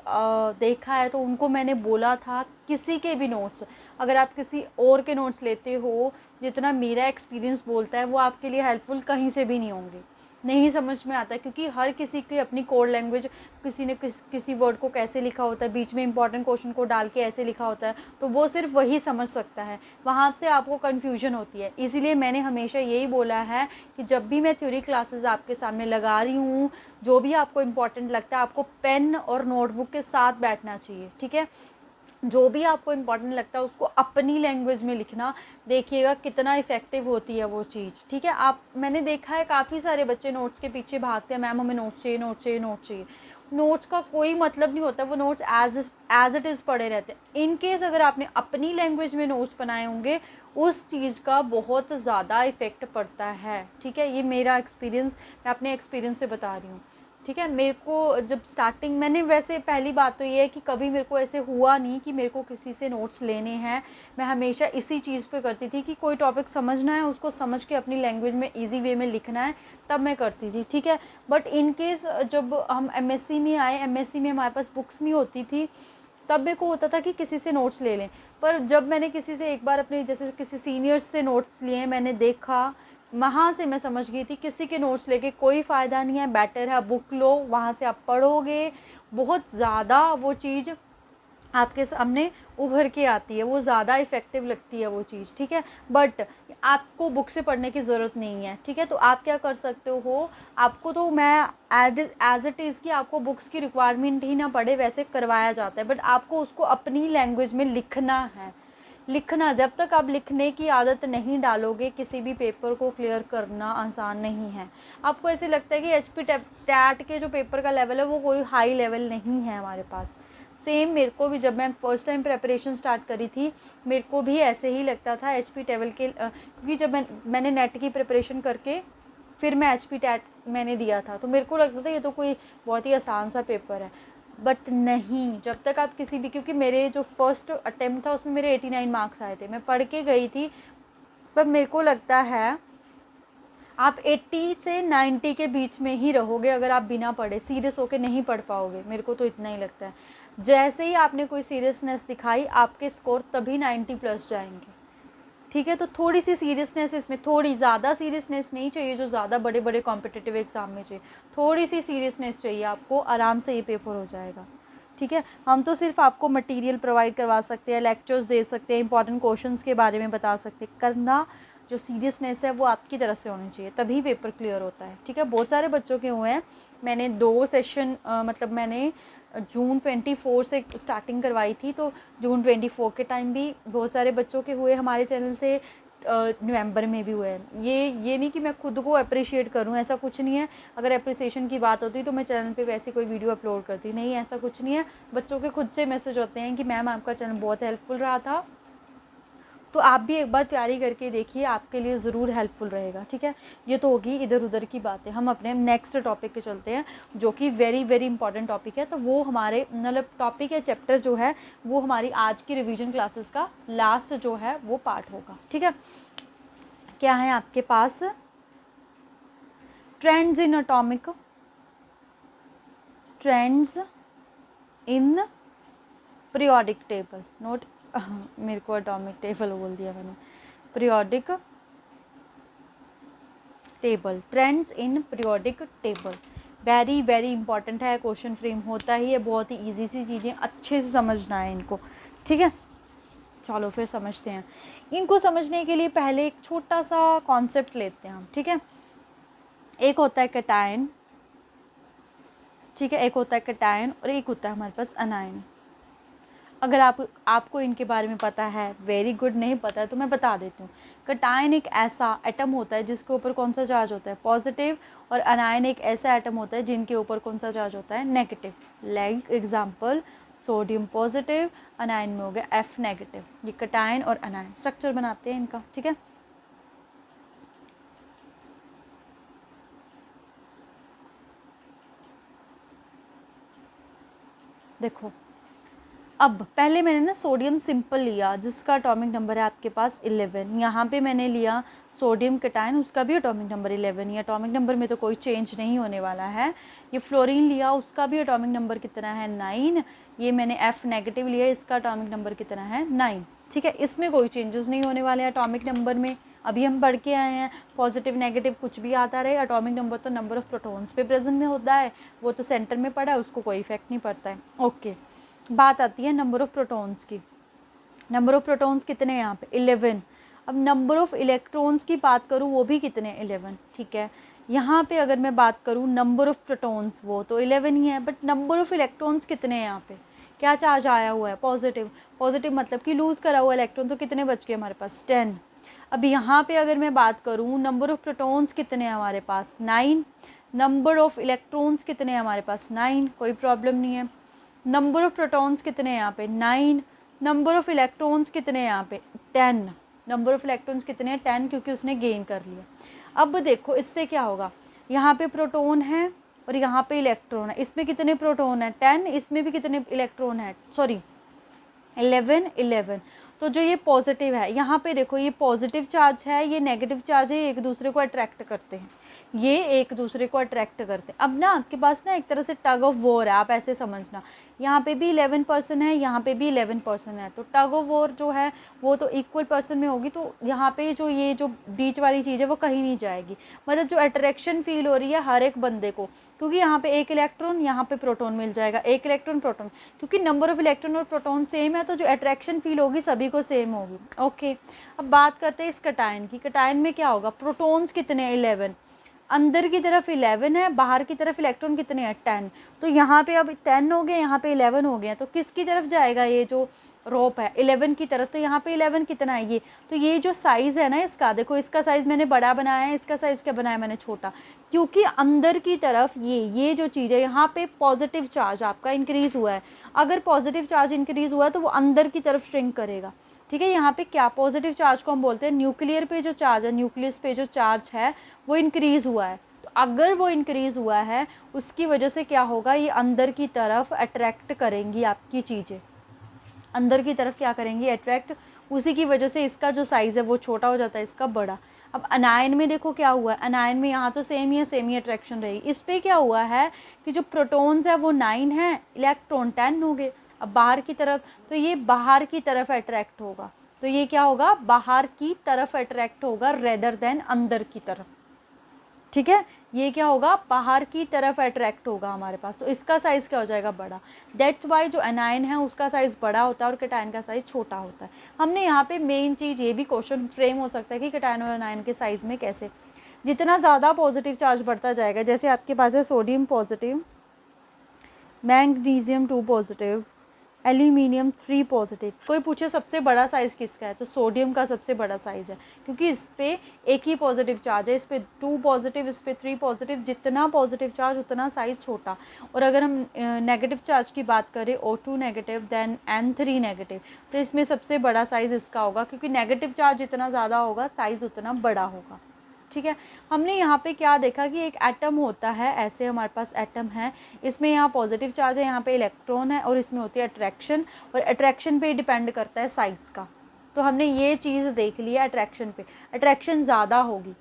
देखा है तो उनको मैंने बोला था किसी के भी नोट्स, अगर आप किसी और के नोट्स लेते हो, जितना मेरा एक्सपीरियंस बोलता है वो आपके लिए हेल्पफुल कहीं से भी नहीं होंगे, नहीं समझ में आता है, क्योंकि हर किसी की अपनी कोड लैंग्वेज, किसी ने किसी वर्ड को कैसे लिखा होता है, बीच में इंपॉर्टेंट क्वेश्चन को डाल के ऐसे लिखा होता है, तो वो सिर्फ वही समझ सकता है, वहाँ से आपको कन्फ्यूजन होती है। इसीलिए मैंने हमेशा यही बोला है कि जब भी मैं थ्योरी क्लासेस आपके सामने लगा रही हूँ, जो भी आपको इम्पॉर्टेंट लगता है, आपको पेन और नोटबुक के साथ बैठना चाहिए। ठीक है, जो भी आपको इम्पॉर्टेंट लगता है उसको अपनी लैंग्वेज में लिखना, देखिएगा कितना इफेक्टिव होती है वो चीज़। ठीक है, आप मैंने देखा है काफ़ी सारे बच्चे नोट्स के पीछे भागते हैं, मैम हमें नोट्स चाहिए, नोट्स चाहिए, नोट्स चाहिए। नोट्स का कोई मतलब नहीं होता, वो नोट्स एज इट इज़ पड़े रहते हैं। इन केस अगर आपने अपनी लैंग्वेज में नोट्स बनाए होंगे, उस चीज़ का बहुत ज़्यादा इफ़ेक्ट पड़ता है। ठीक है, ये मेरा एक्सपीरियंस, मैं अपने एक्सपीरियंस से बता रही हूँ। ठीक है, मेरे को जब स्टार्टिंग, मैंने वैसे पहली बात तो ये है कि कभी मेरे को ऐसे हुआ नहीं कि मेरे को किसी से नोट्स लेने हैं। मैं हमेशा इसी चीज़ पे करती थी कि कोई टॉपिक समझना है, उसको समझ के अपनी लैंग्वेज में इजी वे में लिखना है, तब मैं करती थी। ठीक है, बट इन केस जब हम एमएससी में आए, एमएससी में हमारे पास बुक्स नहीं होती थी, तब मेरे को होता था कि किसी से नोट्स ले लें। पर जब मैंने किसी से एक बार अपने जैसे किसी सीनियर्स से नोट्स लिए, मैंने देखा, वहाँ से मैं समझ गई थी किसी के नोट्स लेके कोई फ़ायदा नहीं है, बेटर है बुक लो, वहाँ से आप पढ़ोगे, बहुत ज़्यादा वो चीज़ आपके सामने उभर के आती है, वो ज़्यादा इफ़ेक्टिव लगती है वो चीज़। ठीक है, बट आपको बुक से पढ़ने की ज़रूरत नहीं है। ठीक है, तो आप क्या कर सकते हो, आपको तो मैं एज इट इज़ कि आपको बुक्स की रिक्वायरमेंट ही ना पड़े वैसे करवाया जाता है, बट आपको उसको अपनी लैंग्वेज में लिखना है। लिखना, जब तक आप लिखने की आदत नहीं डालोगे, किसी भी पेपर को क्लियर करना आसान नहीं है। आपको ऐसे लगता है कि एचपी टैट के जो पेपर का लेवल है वो कोई हाई लेवल नहीं है हमारे पास। सेम मेरे को भी, जब मैं फ़र्स्ट टाइम प्रेपरेशन स्टार्ट करी थी, मेरे को भी ऐसे ही लगता था एचपी टेबल के, क्योंकि जब मैंने नेट की प्रिपरेशन करके फिर मैं एचपी टैट मैंने दिया था, तो मेरे को लगता था ये तो कोई बहुत ही आसान सा पेपर है। बट नहीं, जब तक आप किसी भी, क्योंकि मेरे जो फर्स्ट अटेम्प्ट था उसमें मेरे 89 मार्क्स आए थे, मैं पढ़ के गई थी, पर मेरे को लगता है आप 80 से 90 के बीच में ही रहोगे अगर आप बिना पढ़े, सीरियस होके नहीं पढ़ पाओगे। मेरे को तो इतना ही लगता है, जैसे ही आपने कोई सीरियसनेस दिखाई, आपके स्कोर तभी 90 प्लस जाएंगे। ठीक है, तो थोड़ी सी सीरियसनेस इसमें, थोड़ी ज़्यादा सीरियसनेस नहीं चाहिए जो ज़्यादा बड़े बड़े कॉम्पिटिटिव एग्ज़ाम में चाहिए, थोड़ी सी सीरियसनेस चाहिए आपको, आराम से ये पेपर हो जाएगा। ठीक है, हम तो सिर्फ आपको मटेरियल प्रोवाइड करवा सकते हैं, लेक्चर्स दे सकते हैं, इंपॉर्टेंट क्वेश्चंस के बारे में बता सकते हैं, करना जो सीरियसनेस है वो आपकी तरफ से होनी चाहिए, तभी पेपर क्लियर होता है। ठीक है, बहुत सारे बच्चों के हुए हैं, मैंने 2 सेशन मतलब मैंने जून 24 से स्टार्टिंग करवाई थी, तो जून 24 के टाइम भी बहुत सारे बच्चों के हुए हमारे चैनल से, नवंबर में भी हुए हैं। ये नहीं कि मैं खुद को अप्रिशिएट करूं, ऐसा कुछ नहीं है। अगर अप्रिसिएशन की बात होती तो मैं चैनल पे वैसी कोई वीडियो अपलोड करती नहीं, ऐसा कुछ नहीं है। बच्चों के खुद से मैसेज होते हैं कि मैम आपका चैनल बहुत हेल्पफुल रहा था, तो आप भी एक बार तैयारी करके देखिए, आपके लिए ज़रूर हेल्पफुल रहेगा। ठीक है, ये तो होगी इधर उधर की बातें। हम अपने नेक्स्ट टॉपिक पे चलते हैं, जो कि वेरी वेरी इंपॉर्टेंट टॉपिक है। तो वो हमारे मतलब टॉपिक या चैप्टर जो है वो हमारी आज की रिवीजन क्लासेस का लास्ट जो है वो पार्ट होगा। ठीक है, क्या है आपके पास, trends in atomic, trends in periodic table, note मेरे को एटॉमिक टेबल बोल दिया मैंने, periodic table, trends in periodic table, very very important है, क्वेश्चन फ्रेम होता ही है, बहुत ही इजी सी चीज़ें, अच्छे से समझना है इनको, ठीक है। चलो फिर समझते हैं। इनको समझने के लिए पहले एक छोटा सा कॉन्सेप्ट लेते हैं हम, ठीक है। एक होता है कैटायन, ठीक है, एक होता है कैटायन और एक होता है हमारे पास अनायन। अगर आपको इनके बारे में पता है, वेरी गुड, नहीं पता है तो मैं बता देती हूँ। कैटायन एक ऐसा एटम होता है जिसके ऊपर कौन सा चार्ज होता है, पॉजिटिव, और अनायन एक ऐसा एटम होता है जिनके ऊपर कौन सा चार्ज होता है, negative. Like example, sodium positive, अनायन में हो गया F नेगेटिव। ये कैटायन और अनायन स्ट्रक्चर बनाते हैं इनका, ठीक है। देखो अब पहले मैंने ना सोडियम सिंपल लिया जिसका एटॉमिक नंबर है आपके पास 11, यहाँ पे मैंने लिया सोडियम कैटायन, उसका भी एटॉमिक नंबर 11, ये एटॉमिक नंबर में तो कोई चेंज नहीं होने वाला है। ये फ्लोरीन लिया, उसका भी एटॉमिक नंबर कितना है, 9। ये मैंने F नेगेटिव लिया, इसका एटॉमिक नंबर कितना है, 9, ठीक है। इसमें कोई चेंजेस नहीं होने वाले एटॉमिक नंबर में। अभी हम पढ़ के आए हैं, पॉजिटिव नेगेटिव कुछ भी आता रहे, एटॉमिक नंबर तो नंबर ऑफ प्रोटॉन्स पे प्रेजेंट में होता है, वो तो सेंटर में पड़ा है, उसको कोई इफेक्ट नहीं पड़ता है। ओके, बात आती है नंबर ऑफ़ प्रोटॉन्स की। नंबर ऑफ़ प्रोटॉन्स कितने हैं यहाँ पे, 11। अब नंबर ऑफ़ इलेक्ट्रॉन्स की बात करूँ वो भी कितने, 11, ठीक है। यहाँ पे अगर मैं बात करूँ नंबर ऑफ़ प्रोटॉन्स, वो तो 11 ही है, बट नंबर ऑफ़ इलेक्ट्रॉन्स कितने हैं यहाँ पे, क्या चार्ज आया हुआ है, पॉजिटिव। पॉजिटिव मतलब कि लूज़ करा हुआ इलेक्ट्रॉन, तो कितने बच गए हमारे पास, 10। अब यहाँ पे अगर मैं बात करूँ नंबर ऑफ़ प्रोटॉन्स कितने हैं हमारे पास, 9। नंबर ऑफ़ इलेक्ट्रॉन्स कितने हैं हमारे पास, 9, कोई प्रॉब्लम नहीं है। नंबर ऑफ़ प्रोटॉन्स कितने हैं यहाँ पे, 9। नंबर ऑफ़ इलेक्ट्रॉन्स कितने हैं यहाँ पे, 10। नंबर ऑफ़ इलेक्ट्रॉन्स कितने हैं, 10, क्योंकि उसने गेन कर लिया। अब देखो इससे क्या होगा, यहाँ पे प्रोटॉन है और यहाँ पे इलेक्ट्रॉन है, इसमें कितने प्रोटॉन है, 10, इसमें भी कितने इलेक्ट्रॉन है, सॉरी 11। तो जो ये पॉजिटिव है, यहाँ पे देखो ये पॉजिटिव चार्ज है, ये नेगेटिव चार्ज है, एक दूसरे को अट्रैक्ट करते हैं, ये एक दूसरे को अट्रैक्ट करते हैं। अब ना आपके पास ना एक तरह से टग ऑफ वॉर है, आप ऐसे समझना, यहाँ पे भी 11% है, यहाँ पे भी 11% है, तो टग ऑफ वॉर जो है वो तो इक्वल पर्सन में होगी, तो यहाँ पे जो ये जो बीच वाली चीज़ है वो कहीं नहीं जाएगी। मतलब जो अट्रैक्शन फील हो रही है हर एक बंदे को, क्योंकि यहाँ पे एक इलेक्ट्रॉन, यहाँ पे प्रोटॉन मिल जाएगा, एक इलेक्ट्रॉन प्रोटॉन, क्योंकि नंबर ऑफ इलेक्ट्रॉन और प्रोटॉन सेम है, तो जो अट्रैक्शन फील होगी सभी को सेम होगी। ओके, अब बात करते हैं इस कैटायन की। कैटायन में क्या होगा, प्रोटॉन्स कितने, 11, अंदर की तरफ 11 है, बाहर की तरफ इलेक्ट्रॉन कितने हैं, 10। तो यहाँ पे अब 10 हो गए, यहाँ पे 11 हो गए हैं, तो किसकी तरफ जाएगा ये जो रोप है, 11 की तरफ। तो यहाँ पे 11 कितना है ये, तो ये जो साइज़ है ना इसका, देखो इसका साइज़ मैंने बड़ा बनाया है, इसका साइज़ क्या बनाया मैंने, छोटा, क्योंकि अंदर की तरफ ये जो चीज़ है, यहाँ पे पॉजिटिव चार्ज आपका इंक्रीज़ हुआ है। अगर पॉजिटिव चार्ज इंक्रीज़ हुआ है तो वो अंदर की तरफ श्रिंक करेगा, ठीक है। यहाँ पे क्या, पॉजिटिव चार्ज को हम बोलते हैं न्यूक्लियर पे जो चार्ज है, न्यूक्लियस पे जो चार्ज है वो इंक्रीज़ हुआ है। तो अगर वो इंक्रीज़ हुआ है उसकी वजह से क्या होगा, ये अंदर की तरफ अट्रैक्ट करेंगी आपकी चीज़ें, अंदर की तरफ क्या करेंगी, अट्रैक्ट। उसी की वजह से इसका जो साइज़ है वो छोटा हो जाता है, इसका बड़ा। अब अनायन में देखो क्या हुआ है, अनायन में यहाँ तो सेम ही है, सेम ही अट्रैक्शन रही। इस पर क्या हुआ है कि जो प्रोटॉन्स है वो 9 है, इलेक्ट्रॉन 10 हो गए। अब बाहर की तरफ, तो ये बाहर की तरफ अट्रैक्ट होगा, तो ये क्या होगा, बाहर की तरफ अट्रैक्ट होगा रेदर देन अंदर की तरफ, ठीक है। ये क्या होगा, बाहर की तरफ अट्रैक्ट होगा हमारे पास, तो इसका साइज़ क्या हो जाएगा, बड़ा। दैट्स वाई जो एनायन है उसका साइज़ बड़ा होता है और कैटायन का साइज़ छोटा होता है। हमने यहाँ पे मेन चीज़ ये भी क्वेश्चन फ्रेम हो सकता है कि कैटायन और एनायन के साइज़ में कैसे, जितना ज़्यादा पॉजिटिव चार्ज बढ़ता जाएगा, जैसे आपके पास है sodium positive, magnesium 2 positive, aluminium 3 positive. कोई पूछे सबसे बड़ा साइज़ किसका है, तो सोडियम का सबसे बड़ा साइज़ है, क्योंकि इस पर एक ही पॉजिटिव चार्ज है, इस पर 2 पॉजिटिव, इस पर 3 पॉजिटिव, जितना पॉजिटिव चार्ज उतना साइज़ छोटा। और अगर हम नेगेटिव चार्ज की बात करें, O2 negative then N3 negative, तो इसमें सबसे बड़ा साइज़ इसका होगा, क्योंकि नेगेटिव चार्ज जितना ज़्यादा होगा साइज़ उतना बड़ा होगा, ठीक है। हमने यहाँ पे क्या देखा कि एक एटम होता है, ऐसे हमारे पास एटम है, इसमें यहाँ पॉजिटिव चार्ज है, यहाँ पे इलेक्ट्रॉन है, और इसमें होती है अट्रैक्शन, और अट्रैक्शन पे डिपेंड करता है साइज़ का। तो हमने ये चीज़ देख लिया, अट्रैक्शन पे, अट्रैक्शन ज़्यादा होगी,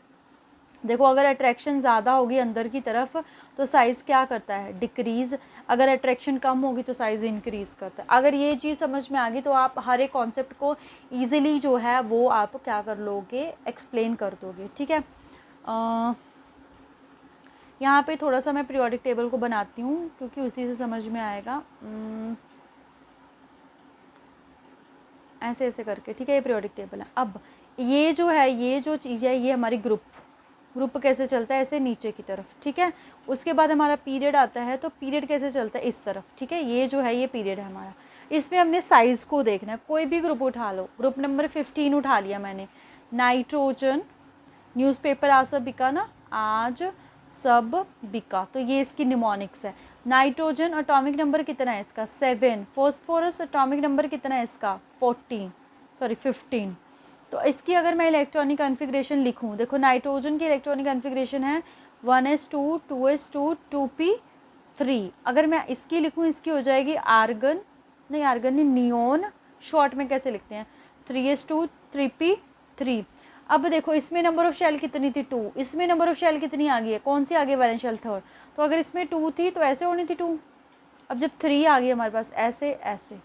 देखो अगर अट्रैक्शन ज़्यादा होगी अंदर की तरफ तो साइज़ क्या करता है, डिक्रीज़। अगर अट्रैक्शन कम होगी तो साइज़ इंक्रीज़ करता है। अगर ये चीज़ समझ में आ गई तो आप हर एक कॉन्सेप्ट को ईजिली जो है वो आप क्या कर लोगे, एक्सप्लेन कर दोगे। ठीक है, यहाँ पे थोड़ा सा मैं पीरियोडिक टेबल को बनाती हूँ क्योंकि उसी से समझ में आएगा। ऐसे ऐसे करके, ठीक है, ये पीरियोडिक टेबल है। अब ये जो है, ये जो चीज़ है, ये हमारी ग्रुप कैसे चलता है, ऐसे नीचे की तरफ। ठीक है, उसके बाद हमारा पीरियड आता है, तो पीरियड कैसे चलता है, इस तरफ। ठीक है, ये जो है ये पीरियड है हमारा। इसमें हमने साइज़ को देखना है। कोई भी ग्रुप उठा लो, ग्रुप नंबर 15 उठा लिया मैंने, नाइट्रोजन, न्यूज़पेपर आज सब बिका ना, आज सब बिका, तो ये इसकी निमोनिक्स है। नाइट्रोजन एटॉमिक नंबर कितना है इसका, 7। फॉस्फोरस एटॉमिक नंबर कितना है इसका, 15। तो इसकी अगर मैं इलेक्ट्रॉनिक कॉन्फ़िगरेशन लिखूं, देखो नाइट्रोजन की इलेक्ट्रॉनिक कॉन्फ़िगरेशन है 1s2 2s2 2p3। अगर मैं इसकी लिखूं, इसकी हो जाएगी आर्गन नहीं, नियोन, शॉर्ट में कैसे लिखते हैं, 3s2 3p3। अब देखो इसमें नंबर ऑफ शेल कितनी थी, 2। इसमें नंबर ऑफ शेल कितनी आ गई है, कौन सी आ गई, वैलेंस शेल 3rd। तो अगर इसमें 2 थी तो ऐसे होनी थी 2। अब जब 3 आ गई हमारे पास, ऐसे ऐसे,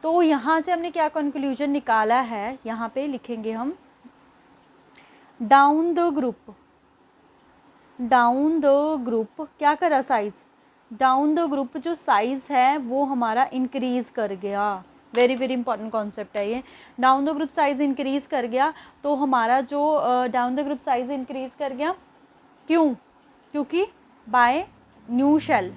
तो यहाँ से हमने क्या कंक्लूजन निकाला है, यहाँ पे लिखेंगे हम, डाउन द ग्रुप क्या करा, साइज, डाउन द ग्रुप जो साइज़ है वो हमारा इंक्रीज़ कर गया। वेरी वेरी इंपॉर्टेंट कॉन्सेप्ट है ये। Down the group size increase कर गया, तो हमारा जो down the group size increase कर गया, क्यों, क्योंकि by new shell,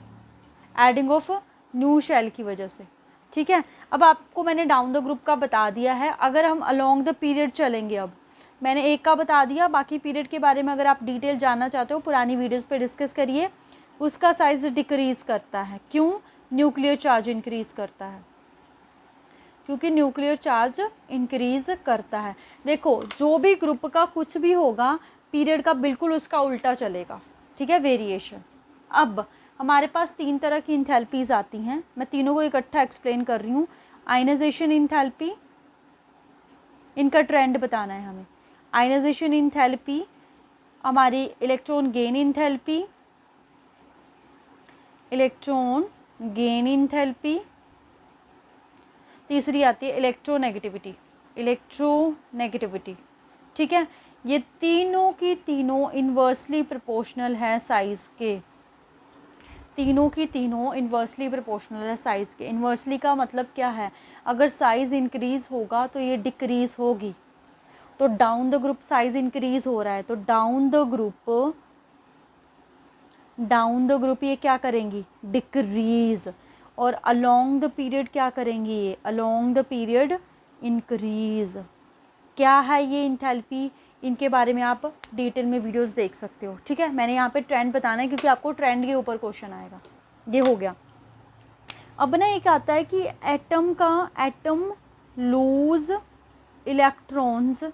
adding of new shell की वजह से। ठीक है, अब आपको मैंने डाउन द ग्रुप का बता दिया है। अगर हम अलोंग द पीरियड चलेंगे, अब मैंने एक का बता दिया, बाकी पीरियड के बारे में अगर आप डिटेल जानना चाहते हो पुरानी वीडियोस पे डिस्कस करिए। उसका साइज़ डिक्रीज़ करता है, क्यों, न्यूक्लियर चार्ज इंक्रीज़ करता है, क्योंकि न्यूक्लियर चार्ज इंक्रीज़ करता है। देखो जो भी ग्रुप का कुछ भी होगा, पीरियड का बिल्कुल उसका उल्टा चलेगा। ठीक है, वेरिएशन। अब हमारे पास 3 तरह की इंथैल्पीज़ आती हैं, मैं तीनों को इकट्ठा एक्सप्लेन कर रही हूँ। आयनाइजेशन इंथैल्पी, इनका ट्रेंड बताना है हमें। आयनाइजेशन इंथैल्पी, हमारी electron gain enthalpy, electron gain enthalpy, तीसरी आती है इलेक्ट्रोनेगेटिविटी। ठीक है, ये तीनों की तीनों इन्वर्सली प्रोपोर्शनल है साइज़ के, तीनों की तीनों इन्वर्सली प्रोपोर्शनल है साइज़ के। इन्वर्सली का मतलब क्या है, अगर साइज़ इंक्रीज़ होगा तो ये डिक्रीज़ होगी। तो down the group size increase हो रहा है, तो डाउन द ग्रुप ये क्या करेंगी, डिक्रीज़। और अलोंग द पीरियड क्या करेंगी, ये अलोंग द पीरियड इंक्रीज़। क्या है ये इंथैल्पी, इनके बारे में आप डिटेल में वीडियोस देख सकते हो। ठीक है, मैंने यहाँ पे ट्रेंड बताना है क्योंकि आपको ट्रेंड के ऊपर क्वेश्चन आएगा। ये हो गया। अब ना एक आता है कि एटम लूज इलेक्ट्रॉन्स।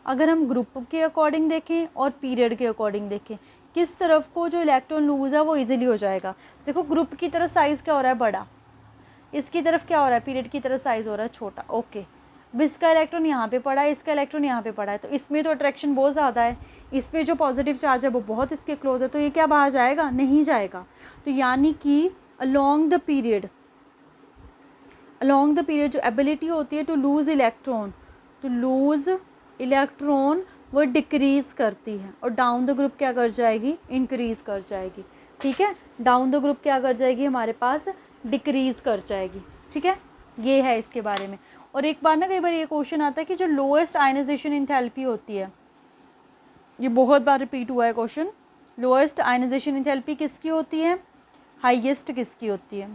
अगर हम ग्रुप के अकॉर्डिंग देखें और पीरियड के अकॉर्डिंग देखें, किस तरफ को जो इलेक्ट्रॉन लूज है वो इजीली हो जाएगा। देखो ग्रुप की तरफ साइज़ क्या हो रहा है, बड़ा, इसकी तरफ क्या हो रहा है, पीरियड की तरफ साइज़ हो रहा है छोटा। ओके, अब इसका इलेक्ट्रॉन यहाँ पे पड़ा है, इसका इलेक्ट्रॉन यहाँ पे पड़ा है, तो इसमें तो अट्रैक्शन बहुत ज़्यादा है, इसमें जो पॉजिटिव चार्ज है वो बहुत इसके क्लोज है, तो ये क्या बाहर जाएगा, नहीं जाएगा। तो यानी कि अलोंग द पीरियड जो एबिलिटी होती है टू लूज़ इलेक्ट्रॉन वो डिक्रीज़ करती है, और डाउन द ग्रुप क्या कर जाएगी, इंक्रीज़ कर जाएगी। ठीक है, डाउन द ग्रुप क्या कर जाएगी, हमारे पास डिक्रीज़ कर जाएगी। ठीक है, ये है इसके बारे में। और एक बार ना कई बार ये क्वेश्चन आता है कि जो लोएस्ट आयनाइजेशन इंथैल्पी होती है, ये बहुत बार रिपीट हुआ है क्वेश्चन, लोएस्ट आयनाइजेशन इंथैल्पी किसकी होती है, हाईएस्ट किसकी होती है।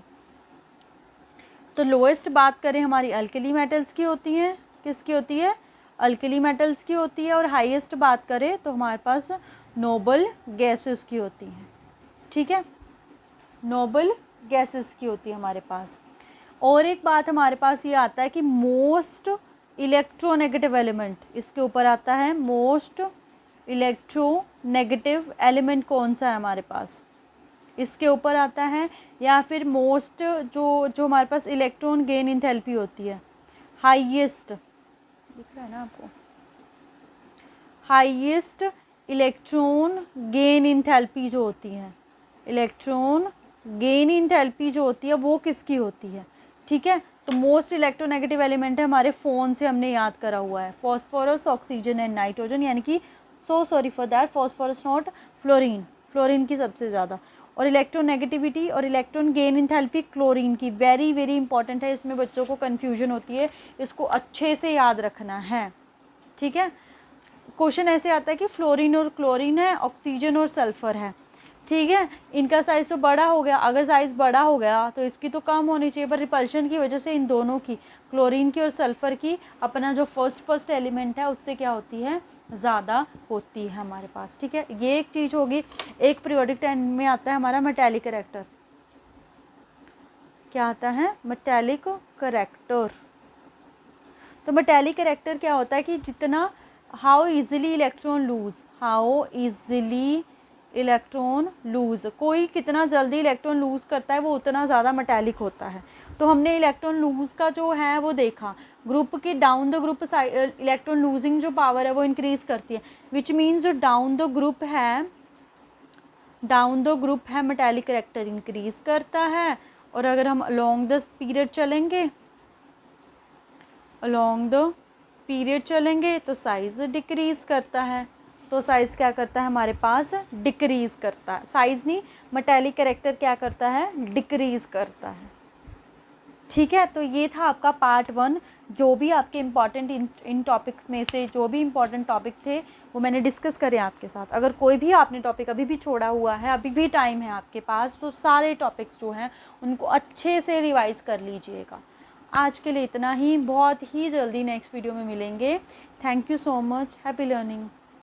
तो लोएस्ट बात करें हमारी अल्कली मेटल्स की होती है, किसकी होती है, अल्कली मेटल्स की होती है। और हाईएस्ट बात करें तो हमारे पास नोबल गैसेस की होती हैं। ठीक है, नोबल गैसेस की होती है हमारे पास। और एक बात हमारे पास ये आता है कि मोस्ट इलेक्ट्रोनेगेटिव एलिमेंट, इसके ऊपर आता है मोस्ट इलेक्ट्रोनेगेटिव एलिमेंट कौन सा है हमारे पास, इसके ऊपर आता है। या फिर मोस्ट जो हमारे पास इलेक्ट्रॉन गेन इंथैल्पी होती है, हाईएस्ट, दिख रहा है ना आपको, हाईएस्ट इलेक्ट्रॉन गेन इंथैल्पी जो होती है, इलेक्ट्रॉन गेन इंथैल्पी जो होती है वो किसकी होती है, ठीक है। तो मोस्ट इलेक्ट्रोनेगेटिव एलिमेंट है हमारे फ़ोन से हमने याद करा हुआ है, फॉस्फोरस, ऑक्सीजन एंड नाइट्रोजन, यानी कि sorry for that, phosphorus not, fluorine, fluorine की सबसे ज़्यादा। और इलेक्ट्रोनेगेटिविटी और इलेक्ट्रॉन गेन इंथैल्पी क्लोरीन की, वेरी वेरी इंपॉर्टेंट है, इसमें बच्चों को कन्फ्यूजन होती है, इसको अच्छे से याद रखना है, ठीक है। क्वेश्चन ऐसे आता है कि फ्लोरीन और क्लोरीन है, ऑक्सीजन और सल्फ़र है, ठीक है। इनका साइज़ तो बड़ा हो गया, अगर साइज़ बड़ा हो गया तो इसकी तो कम होनी चाहिए, पर रिपल्शन की वजह से इन दोनों की, क्लोरीन की और सल्फ़र की, अपना जो फर्स्ट एलिमेंट है उससे क्या होती है, ज़्यादा होती है हमारे पास, ठीक है। ये एक चीज़ होगी। एक पीरियोडिक टेबल में आता है हमारा मेटालिक करैक्टर, क्या आता है, मेटालिक करैक्टर। तो मेटालिक करैक्टर क्या होता है कि जितना, how easily electron lose, how easily electron lose, कोई कितना जल्दी इलेक्ट्रॉन लूज करता है वो उतना ज़्यादा मेटालिक होता है। तो हमने इलेक्ट्रॉन लूज का जो है वो देखा, ग्रुप की down the group electron losing जो पावर है वो इंक्रीज़ करती है, विच मीन्स जो डाउन द ग्रुप है मेटालिक करैक्टर इंक्रीज़ करता है। और अगर हम अलोंग द पीरियड चलेंगे, अलोंग द पीरियड चलेंगे तो साइज़ डिक्रीज़ करता है। तो साइज़ क्या करता है हमारे पास, डिक्रीज़ करता है, साइज़ नहीं, मेटालिक करैक्टर क्या करता है, डिक्रीज़ करता है, ठीक है। तो ये था आपका पार्ट 1, जो भी आपके इम्पॉर्टेंट इन टॉपिक्स में से जो भी इम्पॉर्टेंट टॉपिक थे वो मैंने डिस्कस करे आपके साथ। अगर कोई भी आपने टॉपिक अभी भी छोड़ा हुआ है, अभी भी टाइम है आपके पास, तो सारे टॉपिक्स जो हैं उनको अच्छे से रिवाइज़ कर लीजिएगा। आज के लिए इतना ही, बहुत ही जल्दी नेक्स्ट वीडियो में मिलेंगे। Thank you so much, happy learning.